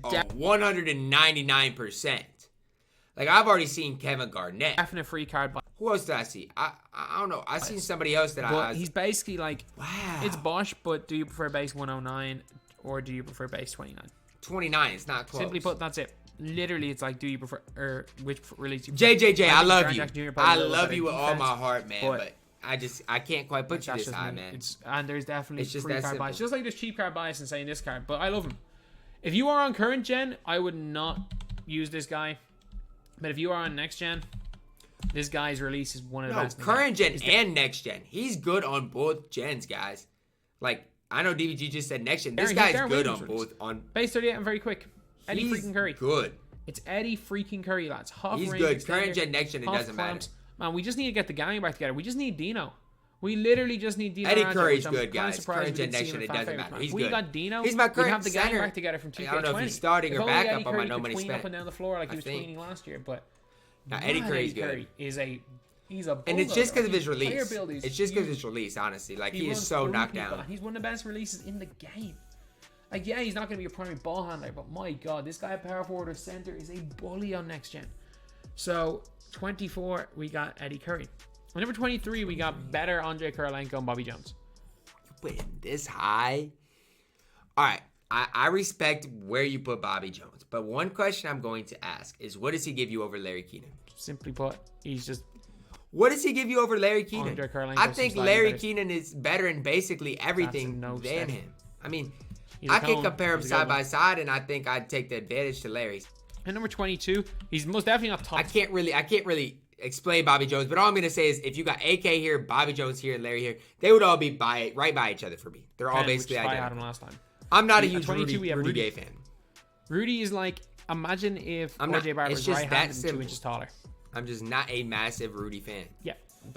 199%. Like, I've already seen Kevin Garnett. definite free card bias. Who else did I see? I don't know. I seen somebody else that But he's basically like, wow. it's Bosch, but do you prefer base 109 or do you prefer base 29? 29. It's not close. Simply put, that's it. Literally, it's like, do you prefer, or which release you JJJ, I think love Jaron you. Jackson Jr. probably I a little love better you with all defense, my heart, man. but- But I can't quite put you That's this just high, me. man. And there's definitely It's just free that card simple. bias. Just like there's cheap card bias in saying this card, but I love him. If you are on current gen, I would not use this guy. But if you are on next gen, this guy's release is one of the No, best. in the game. current gen and next gen. He's good on both gens, guys. Like, I know DBG just said next gen. This Darren guy's good Williams on both. On base 38 and very quick. Eddie he's freaking Curry. good. It's Eddie freaking Curry, lads. He's good. Current gen, next gen, it doesn't matter. Man, we just need to get the gang back together. We just need Dino. We literally just need Dino. Eddie Curry's good, guys. Current gen, next gen, it doesn't matter. He's good. We got Dino. He's my current we have the gang center. back together from 2K20. I don't know if he's starting or backup on my no money spent. Up and down the floor like he was tweening last year, but now Eddie Curry's good. Curry is a he's a and it's just because of his player release. build is It's just because of huge. his release, honestly. Like, he is runs so through knocked people. down. He's one of the best releases in the game. Like, yeah, he's not going to be a primary ball handler, but my God, this guy at power forward or center is a bully on next gen. So 24, we got Eddie Curry. On number 23, we got better Andre Kirilenko and Bobby Jones. You put him this high? All right. I respect where you put Bobby Jones, but one question I'm going to ask is, what does he give you over Larry Kenon? Simply put, he's just... What does he give you over Larry Kenon? Andre Kirilenko I think Larry better. Kenon is better in basically everything no than step. him. I mean, He's a I can cone. compare them He's a good side by one. side, and I think I'd take the advantage to Larry's. And number 22, he's most definitely not top. I can't really explain Bobby Jones, but all I'm gonna say is, if you got AK here, Bobby Jones here, and Larry here, they would all be right by each other for me. They're all 10, basically which is why I had identical. him last time. I'm not a At huge 22, we have Rudy Rudy. Gay fan. Rudy is like, imagine if I'm not- RJ Barrett it's was just right-handed that and 2 simple. inches taller. I'm just not a massive Rudy fan. Yeah.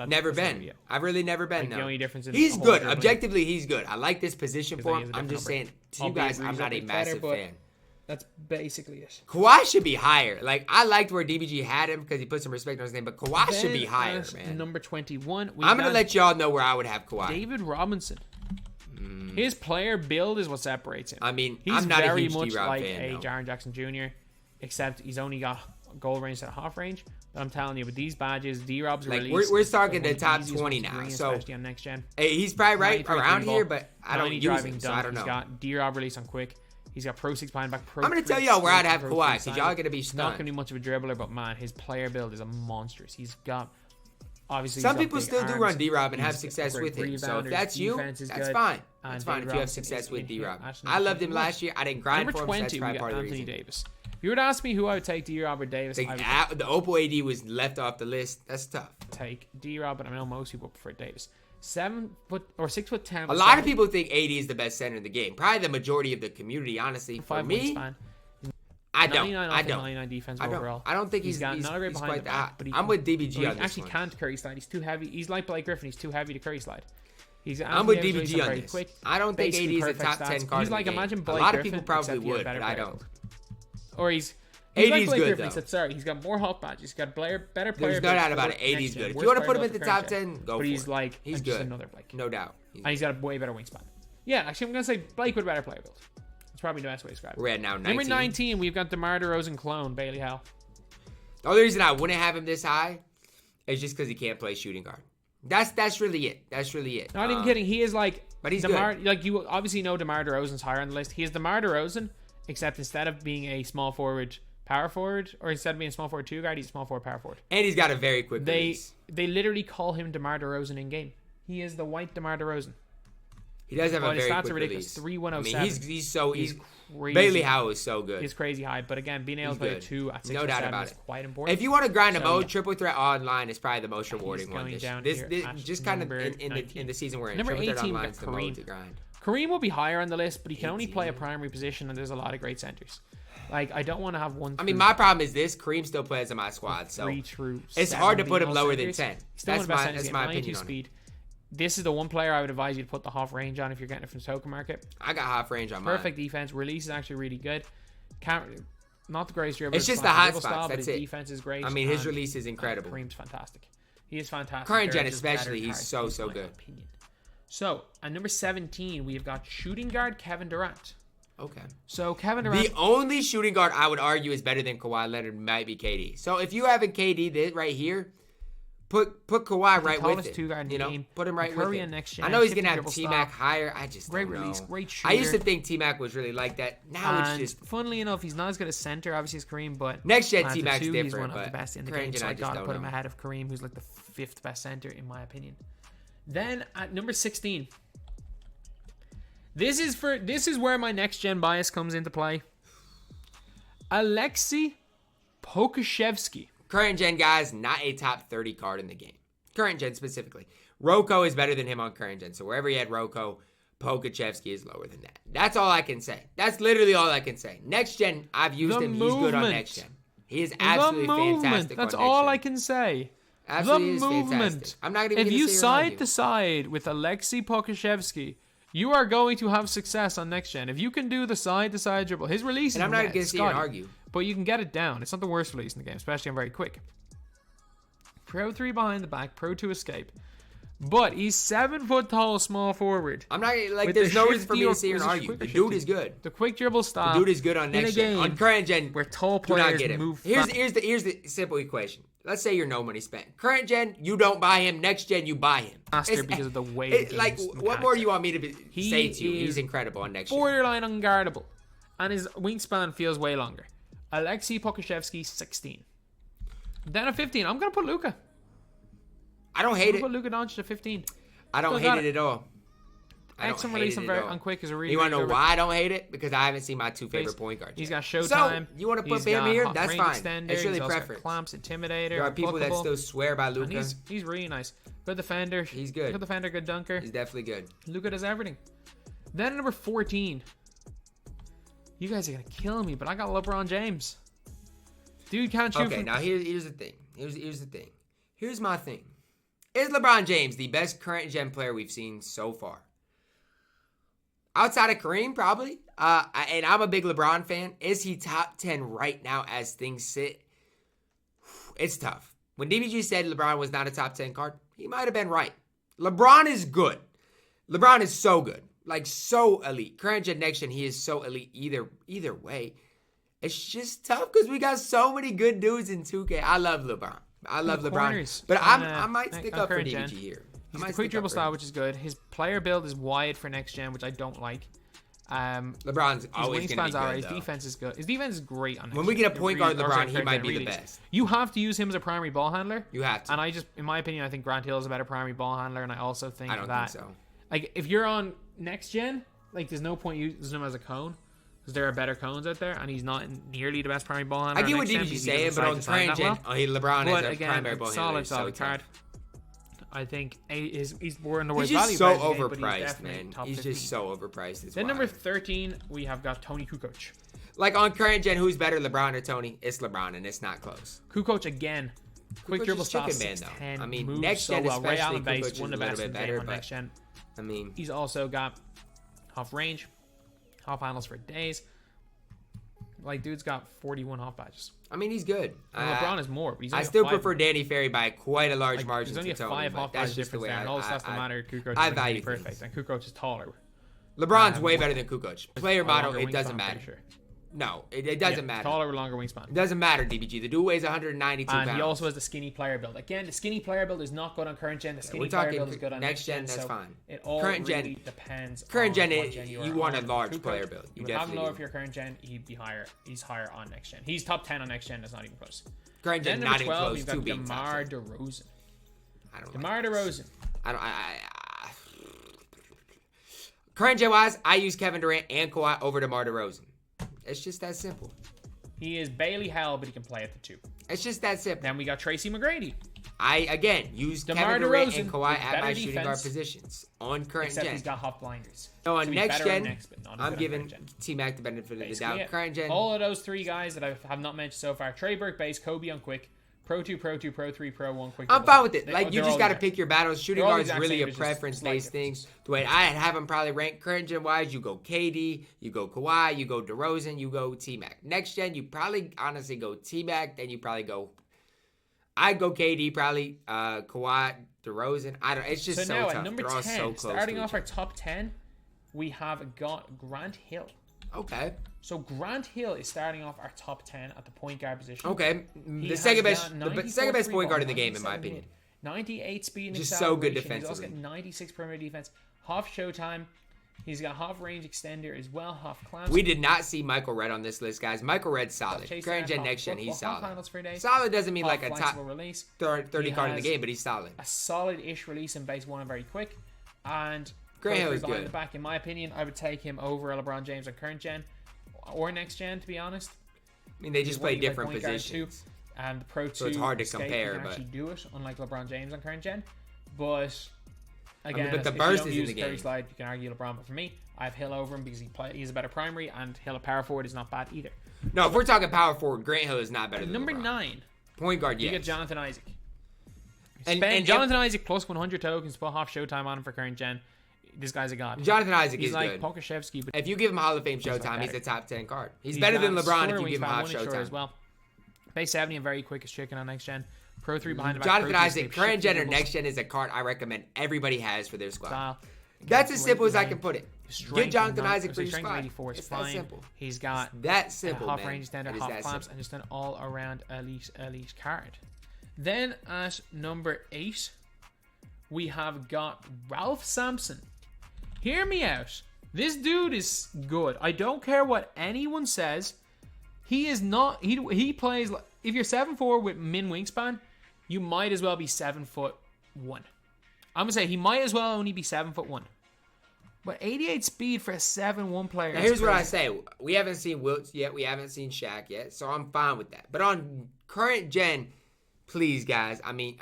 Never that's been. it. I've really never been. Like, No. the only difference is He's the whole good. dribbling. Objectively, he's good. I like this position Because for he him. has a I'm just different saying, to you Albeit guys, I'm Rudy's not a a bit massive better, fan. That's basically it. Kawhi should be higher. Like, I liked where DBG had him because he put some respect on his name, but Kawhi should be higher, At man. Number 21, I'm going to let y'all know where I would have Kawhi. David Robinson. His player build is what separates him. I mean, He's I'm not a very huge much D-Rob like fan, a no. Jaron Jackson Jr., except he's only got goal range instead of half range. But I'm telling you, with these badges, D-Rob's Like, release. we're is talking one the of top easiest 20 ones to now, bring, so- especially on next gen. Hey, he's probably right 93 around three here, ball, but I don't 90 use driving him, so dunk. I don't know. He's got D-Rob release on quick. He's got Pro 6 behind back. Pro I'm going to tell 3 y'all where I'd straight, have Pro Kawhi 3 because side. y'all are going to be He's not going to stunned. be much of a dribbler, but man, his player build is a monstrous. He's got... Obviously, Some he's got people big still do arms. run D-Rob and have He's success great with him. So if rebounder. that's you, Defense is that's good. fine. And That's fine David if you have Robinson success is with in D-Rob. here. Actually, I loved him number last year. I didn't grind Number for him, so 20, that's we probably got part of the Anthony reason. Davis. If you would ask me who I would take, D-Rob or Davis, I would The Opal AD was left off the list. That's tough. take D-Rob, but I know most people prefer Davis. 6'10". A lot of people think AD is the best center in the game. Probably the majority of the community, honestly. For 5 me, wingspan. I don't. 99 I offense, don't. 99 defense I don't. overall. I don't think he's got not a great behind quite the that high. back, but he I'm with DBG he on this actually one. can't Curry slide. He's too heavy. He's like Blake Griffin. He's too heavy to Curry slide. I'm with Anthony Davis DBG on very this. quick. I don't think AD Basically is a perfect top stats. 10 card He's in the like, game. imagine A Blake lot of Griffin, people probably except he has would, better but I player don't. build. Or he's AD's like Blake good, Griffin, though. except sorry, he's got more hot badges. He's got better player There's no build doubt about for it. AD's next gen. good. If Worst you want to player put him build in the for top current gen. 10, go but for he's it. like He's just good. another Blake. No doubt. And he's got a way better wingspan. Yeah, actually, I'm gonna say Blake with a better player build. It's probably the best way to describe it. We're at now 19. Number 19, we've got DeMar DeRozan clone Bailey Howell. The only reason I wouldn't have him this high is just because he can't play shooting guard. That's really it. That's really it. Not even kidding. He is like, but he's DeMar, good. like you obviously know DeMar DeRozan's higher on the list. He is DeMar DeRozan, except instead of being a small forward, power forward, or instead of being a small forward 2 guard, he's a small forward, power forward. And he's got a very quick release. They literally call him DeMar DeRozan in game. He is the white DeMar DeRozan. He does have a His very stats quick are ridiculous. release. 3.107. I mean, he's crazy. Bailey Howell is so good. He's crazy high, but again, being able He's to play good. 2 at 6 No or doubt 7 about is it. quite important. If you want to grind a So, mode, yeah. triple threat online is probably the most rewarding one. going down This here at just kind of number in 19. the season we're in. Number Triple threat 18, we online got is the mode Kareem. to grind. Kareem will be higher on the list, but he can only 18. play a primary position, and there's a lot of great centers. Like, I don't want to have one. I mean, my problem is this: Kareem still plays in my squad, so it's hard to put him lower than 10. That's my opinion on it. This is the one player I would advise you to put the half range on if you're getting it from the token market. I got half range on mine. Perfect defense. Release is actually really good. Not the greatest dribbler. It's just the hot spots. Style, but That's his it. defense is great. I mean, his and release is incredible. Kareem's fantastic. He is fantastic. Current gen They're just especially, better he's cards, so in my good. opinion. So, at number 17, we've got shooting guard Kevin Durant. Okay. So, Kevin Durant. The only shooting guard I would argue is better than Kawhi Leonard might be KD. So if you have a KD right here, put Kawhi right with it. 2 guard in You the know, game. put him right Curry with and it. next gen, I know he's gonna have dribble T-Mac stop. higher. I just Great don't release, know. great shooter. I used to think T-Mac was really like that. Now And it's just funnily enough, he's not as good as center, obviously, as Kareem, but next gen at the T-Mac's 2, different. he's one of but the best in the current game, gen, so I just gotta don't put him know. ahead of Kareem, who's like the 5th best center in my opinion. Then at number 16, this is where my next gen bias comes into play. Alexi Pokashevsky. Current gen guys, not a top 30 card in the game. Current gen specifically. Rocco is better than him on current gen. So wherever he had Rocco, Pokashevsky is lower than that. That's all I can say. That's literally all I can say. Next gen, I've used him. He's good on next gen. He is absolutely fantastic. That's all I can say. Absolutely the movement. I'm not even. If you side to side with Alexi Pokashevsky, you are going to have success on next gen. If you can do the side to side dribble, his release. And I'm not going to sit here and argue. But you can get it down. It's not the worst release in the game, especially on very quick. Pro 3 behind the back, Pro 2 escape. But he's 7 foot tall, small forward. I'm not like. There's no reason for me to sit here and argue. The dude is good. The quick dribble style. The dude is good on next gen. On current gen, where tall players move. Here's the simple equation. Let's say you're no money spent. Current gen, you don't buy him. Next gen, you buy him. Faster because of the way. Like, what more do you want me to say to you? He's incredible on next gen. Borderline unguardable, and his wingspan feels way longer. Alexi Pokashevsky, 16. Then a 15. I'm gonna put Luka. I don't hate it. Put Luka Doncic at 15. I don't hate it at all. Excellent release on quick is a really. You want to know why I don't hate it? Because I haven't seen my 2 favorite point guards. He's got Showtime. So you want to put him here? That's fine. It's really preference. Clamps, Intimidator. There are people that still swear by Luka. He's really nice. Good defender. He's good. Good defender. Good dunker. He's definitely good. Luka does everything. Then number 14. You guys are gonna kill me, but I got LeBron James. Dude can't shoot. Okay, now here's the thing. Here's the thing. Here's my thing. Is LeBron James the best current gen player we've seen so far? Outside of Kareem, probably. And I'm a big LeBron fan. Is he top 10 right now as things sit? It's tough. When DBG said LeBron was not a top 10 card, he might have been right. LeBron is good. LeBron is so good. Like, so elite. Current gen, next gen, he is so elite either way. It's just tough because we got so many good dudes in 2K. I love LeBron. I love LeBron. But I might stick up for DBG here. He's the quick dribble style, which is good. His player build is wide for next gen, which I don't like. LeBron's always going to be good, right. His defense is good. His defense is great on next When we get a point guard LeBron, he might be the best. You have to use him as a primary ball handler. You have to. And in my opinion, I think Grant Hill is a better primary ball handler, and I also think I don't think so. Like, if you're on next gen, like, there's no point using him as a cone. Because there are better cones out there, and he's not nearly the best primary ball handler. I get what DBG's saying, but on current gen, LeBron is a primary ball handler. Solid card. I think he's more in the worst value. He's just so overpriced, man. He's just so overpriced. Then number 13, we have got Tony Kukoc. Like, on current gen, who's better, LeBron or Tony? It's LeBron, and it's not close. Kukoc again. Quick dribble style, 6'10". I mean, next gen especially, Kukoc is a little bit better, but next gen. I mean, he's also got half range, half handles for days. Like, dude's got 41 half badges. I mean, he's good. LeBron is more. But I still prefer Danny Ferry by quite a large margin. There's only a 5 half badge difference there, and all the stuff that matter. Kukoc I is value perfect, and Kukoc is taller. LeBron's way better than Kukoc. Player model, it doesn't matter. Sure. No, it doesn't matter. Taller with longer wingspan. It doesn't matter, DBG. The dude weighs 192 pounds. And he also has the skinny player build. Again, the skinny player build is not good on current gen. The skinny player build is good on next gen. That's fine. It all current really depends. Current gen, you want a large player build. You definitely have lower if you're current gen. He'd be higher. He's higher on next gen. He's top 10 on next gen. That's not even close. Current gen, not even close. We've got Demar Derozan. Demar Derozan. Current gen wise, I use Kevin Durant and Kawhi over DeMar DeRozan. It's just that simple. He is Bailey Hell, but he can play at the 2. It's just that simple. Then we got Tracy McGrady. I, again, use Kevin Durant and Kawhi at my shooting guard positions on current except gen. He's got hot blinders. So on next gen, I'm giving T-Mac the benefit of the doubt. Current gen. All of those 3 guys that I have not mentioned so far. Trey Burke base, Kobe on quick. Pro 2, Pro 2, Pro 3, Pro 1, quick. I'm fine with it. Like, you just got to pick your battles. Shooting guard is really a preference-based thing. The way I have them probably ranked current gen-wise, you go KD, you go Kawhi, you go DeRozan, you go T-Mac. Next gen, you probably honestly go T-Mac, then you probably go... I'd go KD probably, Kawhi, DeRozan. I don't... It's just so now, tough. At number 10, starting off our top 10, we have got Grant Hill. Okay. So Grant Hill is starting off our top 10 at the point guard position. Okay. The second best point guard in the game, in my opinion. 98 speed and just so good defensively. He's also got 96 perimeter defense. Half showtime. He's got half range extender as well. Half clamps. We did not see Michael Redd on this list, guys. Michael Redd's solid. Current gen, next gen, he's solid. Solid doesn't mean like a top 30 card in the game, but he's solid. A solid-ish release in base 1 and very quick. And Grant Hill is good. The back, in my opinion, I would take him over LeBron James on current gen or next gen, to be honest. I mean, they just play different positions. And the Pro 2, so it's hard to compare. But actually do it, unlike LeBron James on current gen. But Again, but the if burst you is don't in use the Curry game. slide, you can argue LeBron. But for me, I have Hill over him because he's a better primary, and Hill at power forward is not bad either. No, if we're talking power forward, Grant Hill is not better than Number LeBron. 9. Point guard, You yes. get Jonathan Isaac. And Jonathan Isaac plus 100 tokens, put half showtime on him for current gen. This guy's a god. Jonathan Isaac He's is like good. Pokashevsky, but If you give him Hall of Fame like showtime, he's better. a top 10 card. He's better than LeBron if you give him half showtime. as well. Base 70 and very quick as chicken on next gen. Pro 3 behind the back. Jonathan Pro 3 Isaac, escape, current shift gen or dribbles, next gen is a card I recommend everybody has for their squad. style. That's as Great simple as I design. can put it. Strength Get Jonathan of nine- Isaac for your strength of squad. 84 is It's that fine. simple. He's got That simple, half man. range extender, It is half that clamps, simple. and just an all-around elite card. Then at number 8, we have got Ralph Sampson. Hear me out. This dude is good. I don't care what anyone says. He is not. He plays. If you're 7'4" with min wingspan, you might as well be 7'1". I'm gonna say he might as well only be 7'1". But 88 speed for a 7'1" player. Now, here's what I say. We haven't seen Wilt yet. We haven't seen Shaq yet. So I'm fine with that. But on current gen, please, guys. I mean,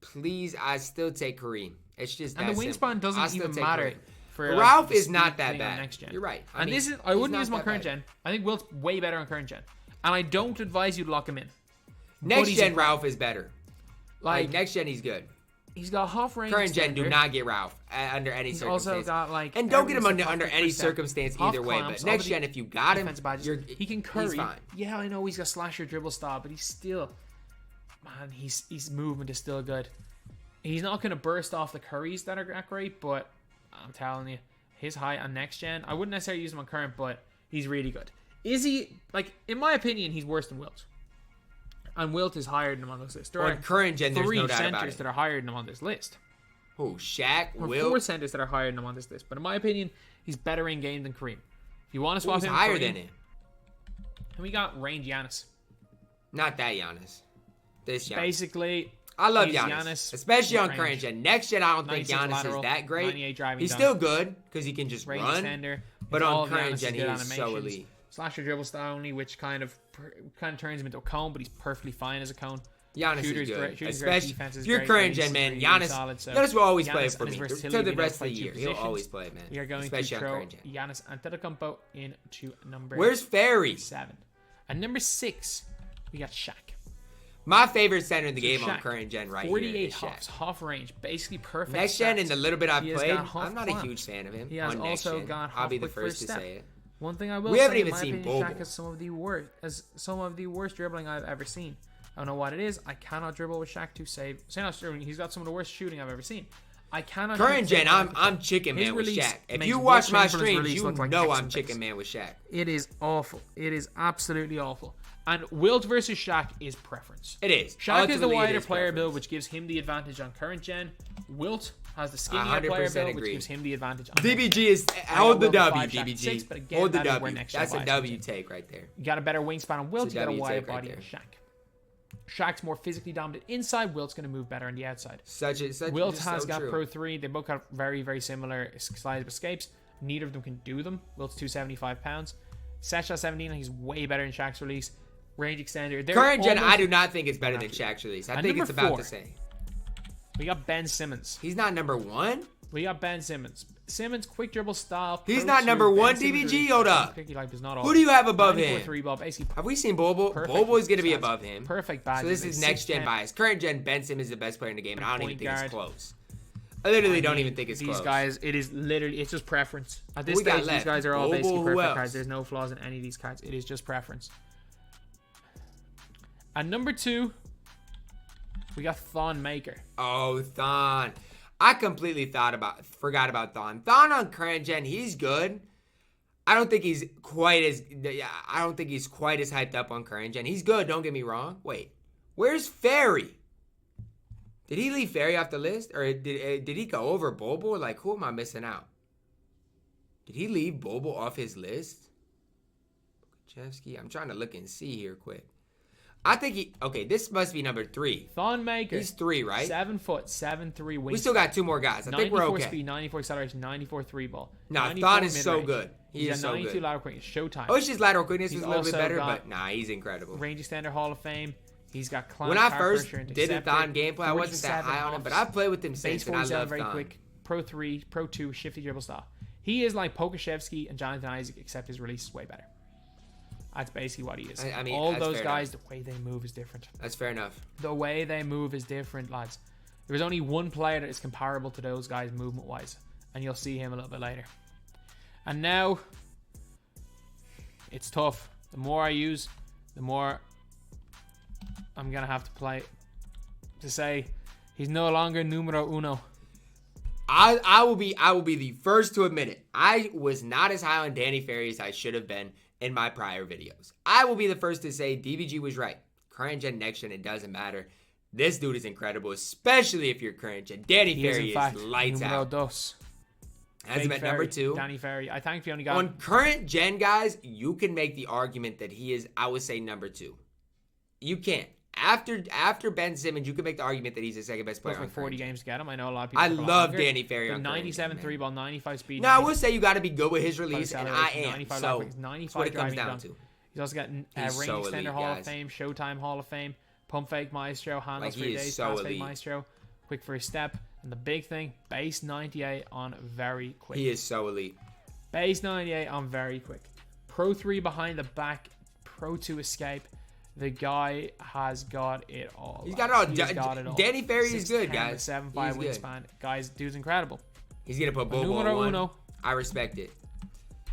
please, I still take Kareem. It's just that And the simple. wingspan I doesn't still even take matter. Kareem. For Ralph the is speed not that thing on bad. next gen. You're right. I mean, I he's wouldn't not use him on that current bad. gen. I think Wilt's way better on current gen. And I don't advise you to lock him in. Next But he's gen, a- Ralph is better. Like, Like, next gen, he's good. he's got half range. Current gen, do extender. not get Ralph under any He's circumstance. also got like. And don't get him everything under except any 50%, circumstance half either way. clamps, But next all the gen, if you got him, defensive badges. you're, He can curry. he's fine. Yeah, I know he's got slasher dribble style, but he's still, man, his movement is still good. He's not gonna burst off the curries that are not great, but I'm telling you, his height on next gen, I wouldn't necessarily use him on current, but he's really good. Is he, like, in my opinion, he's worse than Wilt. And Wilt is higher than him on this list. There On are current gen, there's 3 no doubt about centers it. that are higher than him on this list. Who? Shaq, Or Wilt. 4 centers that are higher than him on this list. But in my opinion, he's better in game than Kareem. If you want to swap Who's him, higher Kareem, than him? And we got range Giannis. Not that Giannis. This Giannis. Basically, I love he's Giannis, especially on range. current gen. Next gen, I don't think 96 Giannis lateral, is that great. 98 driving He's dunk. still good because he can just range run. extender. But All on of current Giannis' gen, he good is so animations. elite. Slasher dribble style only, which kind of turns him into a cone, but he's perfectly fine as a cone. Giannis Shooter's is good, great. Shooting's great. especially Defense is if you're great. current Range gen, is man. really Giannis, solid, so Giannis will always Giannis play and for his me versatility to the being able rest to of play the two year. He'll positions. always play, man. We are going especially to on throw current gen. Giannis Antetokounmpo into number. Where's Ferry? 7. And number 6, we got Shaq. My favorite center in the game on Shaq, current gen right here 48 is hops, Shaq. half range, basically perfect. Next gen, stats. in the little bit I've He has played, got half I'm not a clamps. huge fan of him. He has on next also gen. got I'll be the half quick first to step. say it. One thing I will We say, haven't even in my seen opinion, Bobo. Shaq has some of the worst dribbling I've ever seen. I don't know what it is. I cannot dribble with Shaq to save. He's got some of the worst shooting I've ever seen. I cannot. Current gen, dribble with I'm chicken His man with release Shaq. If makes you Will watch my Chamberlain's streams, release you look like know X I'm and chicken base. man with Shaq. It is awful. It is absolutely awful. And Wilt versus Shaq is preference. It is. Shaq is the Ultimately, it wider is player preference. build, which gives him the advantage on current gen. Wilt has the skinnier 100% player build, which agree. gives him the advantage on DBG is I hold the got Wilt W, at 5, Shaq at 6, DBG. but again, Hold the that is where W. next gen That's a bias W comes in. take right there. You got a better wingspan on Wilt, It's you a got a W wider take right body there. on Shaq. Shaq's more physically dominant inside, Wilt's going to move better on the outside. Wilt just has so got true. Pro 3. They both got very, very similar size of escapes. Neither of them can do them. Wilt's 275 pounds. Set shot 17, he's way better in Shaq's release. Range extender. They're Current gen, almost- I do not think it's better than Shaq's release. I And think number it's about 4. the same. We got Ben Simmons. He's not number 1. We got Ben Simmons. Simmons, quick dribble style. He's Pro not 2, number Ben 1, Simmons DBG, release, hold up. picky like is not Who do you have above 94 him? 3 ball, basically Have we seen Bobo? perfect Bobo is going to be stats. above him. Perfect badges. So this is Like next gen 6'10". bias. Current gen, Ben Simmons is the best player in the game, and I don't even Point think it's guard. close. I literally don't even think it's these close. guys, it is literally, it's just preference. At this Who we got stage, these left? guys are all Bobo, basically who perfect else? cards. There's no flaws in any of these cards. It is just preference. At number 2, we got Thon Maker. Oh, Thon. I completely forgot about Thon. Thon on current gen, he's good. I don't think he's quite as hyped up on current gen. He's good, don't get me wrong. Wait, where's Ferry? Did he leave Ferry off the list, or did he go over Bobo? Like, who am I missing out? Did he leave Bobo off his list? Pokashevsky, I'm trying to look and see here quick. I think this must be number 3. Thon Maker. He's 3, right? 7 foot, 7'3" wingspan. We still got 2 more guys. I think we're 94 okay. speed, 94 acceleration, 94 3 ball. Nah, 94 Thon is so mid-range. good. He He's is got so 92 good. lateral quickness. Showtime. I wish his lateral quickness He's was a little bit also better, got but nah, he's incredible. Range extender Hall of Fame. He's got climb, When I power first pressure, did the interceptor, Thon gameplay, I wasn't that 47 high on him, hops. but I played with him Base since, and I 47, love very Thon. quick. Pro 3, Pro 2, shifty dribble style. He is like Pokashevsky and Jonathan Isaac, except his release is way better. That's basically what he is. I mean, all those guys, the way they move is different. That's fair enough. The way they move is different, lads. There's only one player that is comparable to those guys movement-wise, and you'll see him a little bit later. And now, it's tough. The more I use, the more I'm going to have to play to say he's no longer numero uno. I will be the first to admit it. I was not as high on Danny Ferry as I should have been in my prior videos. I will be the first to say DBG was right. Current gen, next gen, it doesn't matter. This dude is incredible, especially if you're current gen. Danny Ferry is lights out. Dos. Has him at number 2. Danny Ferry. I think we only got... On current gen, guys, you can make the argument that he is, I would say, number 2. You can't. After Ben Simmons, you can make the argument that he's the second best player. Like 40 games to get him. I know a lot of people. I love Danny Ferry on 97 3 ball, 95 speed. No, I will say you got to be good with his release, and I am. 95 so that's what it comes down to. He's also got range extender Hall of Fame, Showtime Hall of Fame, pump fake maestro, handles for days, pass fake maestro, quick for his step, and the big thing, base 98 on very quick. He is so elite. Base 98 on very quick. Pro 3 behind the back, Pro 2 escape. The guy has got it all. He's got it all. Danny Ferry is good, guys. 7'5" wingspan. Guys, dude's incredible. He's going to put Bobo on 1. I respect it.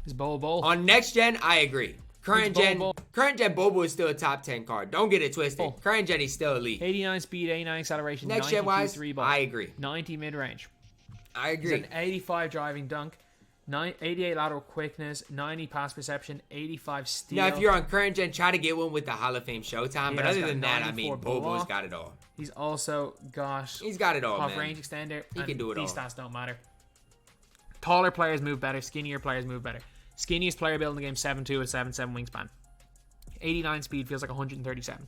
Is Bobo. On next gen, I agree. Current gen Bobo is still a top 10 card. Don't get it twisted. Current gen, he's still elite. 89 speed, 89 acceleration, next gen wise, 3 ball, I agree. 90 mid range. I agree. He's an 85 driving dunk, 88 lateral quickness, 90 pass perception, 85 steal. Now, if you're on current gen, try to get one with the Hall of Fame Showtime. But other than that, I mean, Bobo's got it all. He's also got. He's got it all, off man. Range extender. He can do it all. These stats don't matter. Taller players move better. Skinnier players move better. Skinniest player built in the game, 7'2" with 7'7" wingspan. 89 speed, feels like 137.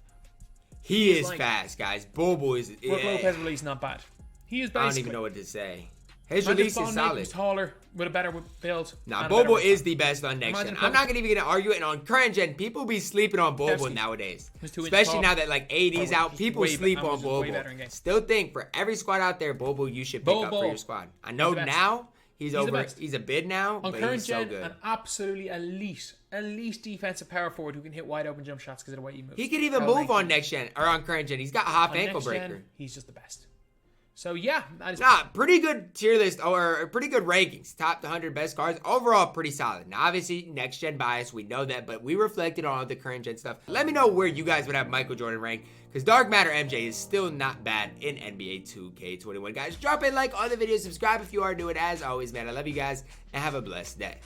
He is like, fast, guys. Bobo is... Brook Lopez release, not bad. He is basically... I don't even know what to say. His release is solid. He's taller, with a better build. Nah, Bobo is the best on next gen. I'm not even going to argue it. And on current gen, people be sleeping on Bobo nowadays. Especially now that like AD's out, people sleep on Bobo. Still think for every squad out there, Bobo you should pick up for your squad. I know now he's over. He's a bid now, but he's so good. An absolutely elite defensive power forward who can hit wide open jump shots because of the way he moves. He could even move on next gen or on current gen. He's got a hop ankle breaker. He's just the best. So yeah, that is pretty good tier list or pretty good rankings. Top 100 best cards. Overall, pretty solid. Now, obviously, next gen bias, we know that, but we reflected on all the current gen stuff. Let me know where you guys would have Michael Jordan ranked, because Dark Matter MJ is still not bad in NBA 2K21. Guys, drop a like on the video, subscribe if you are new, and as always, man, I love you guys, and have a blessed day.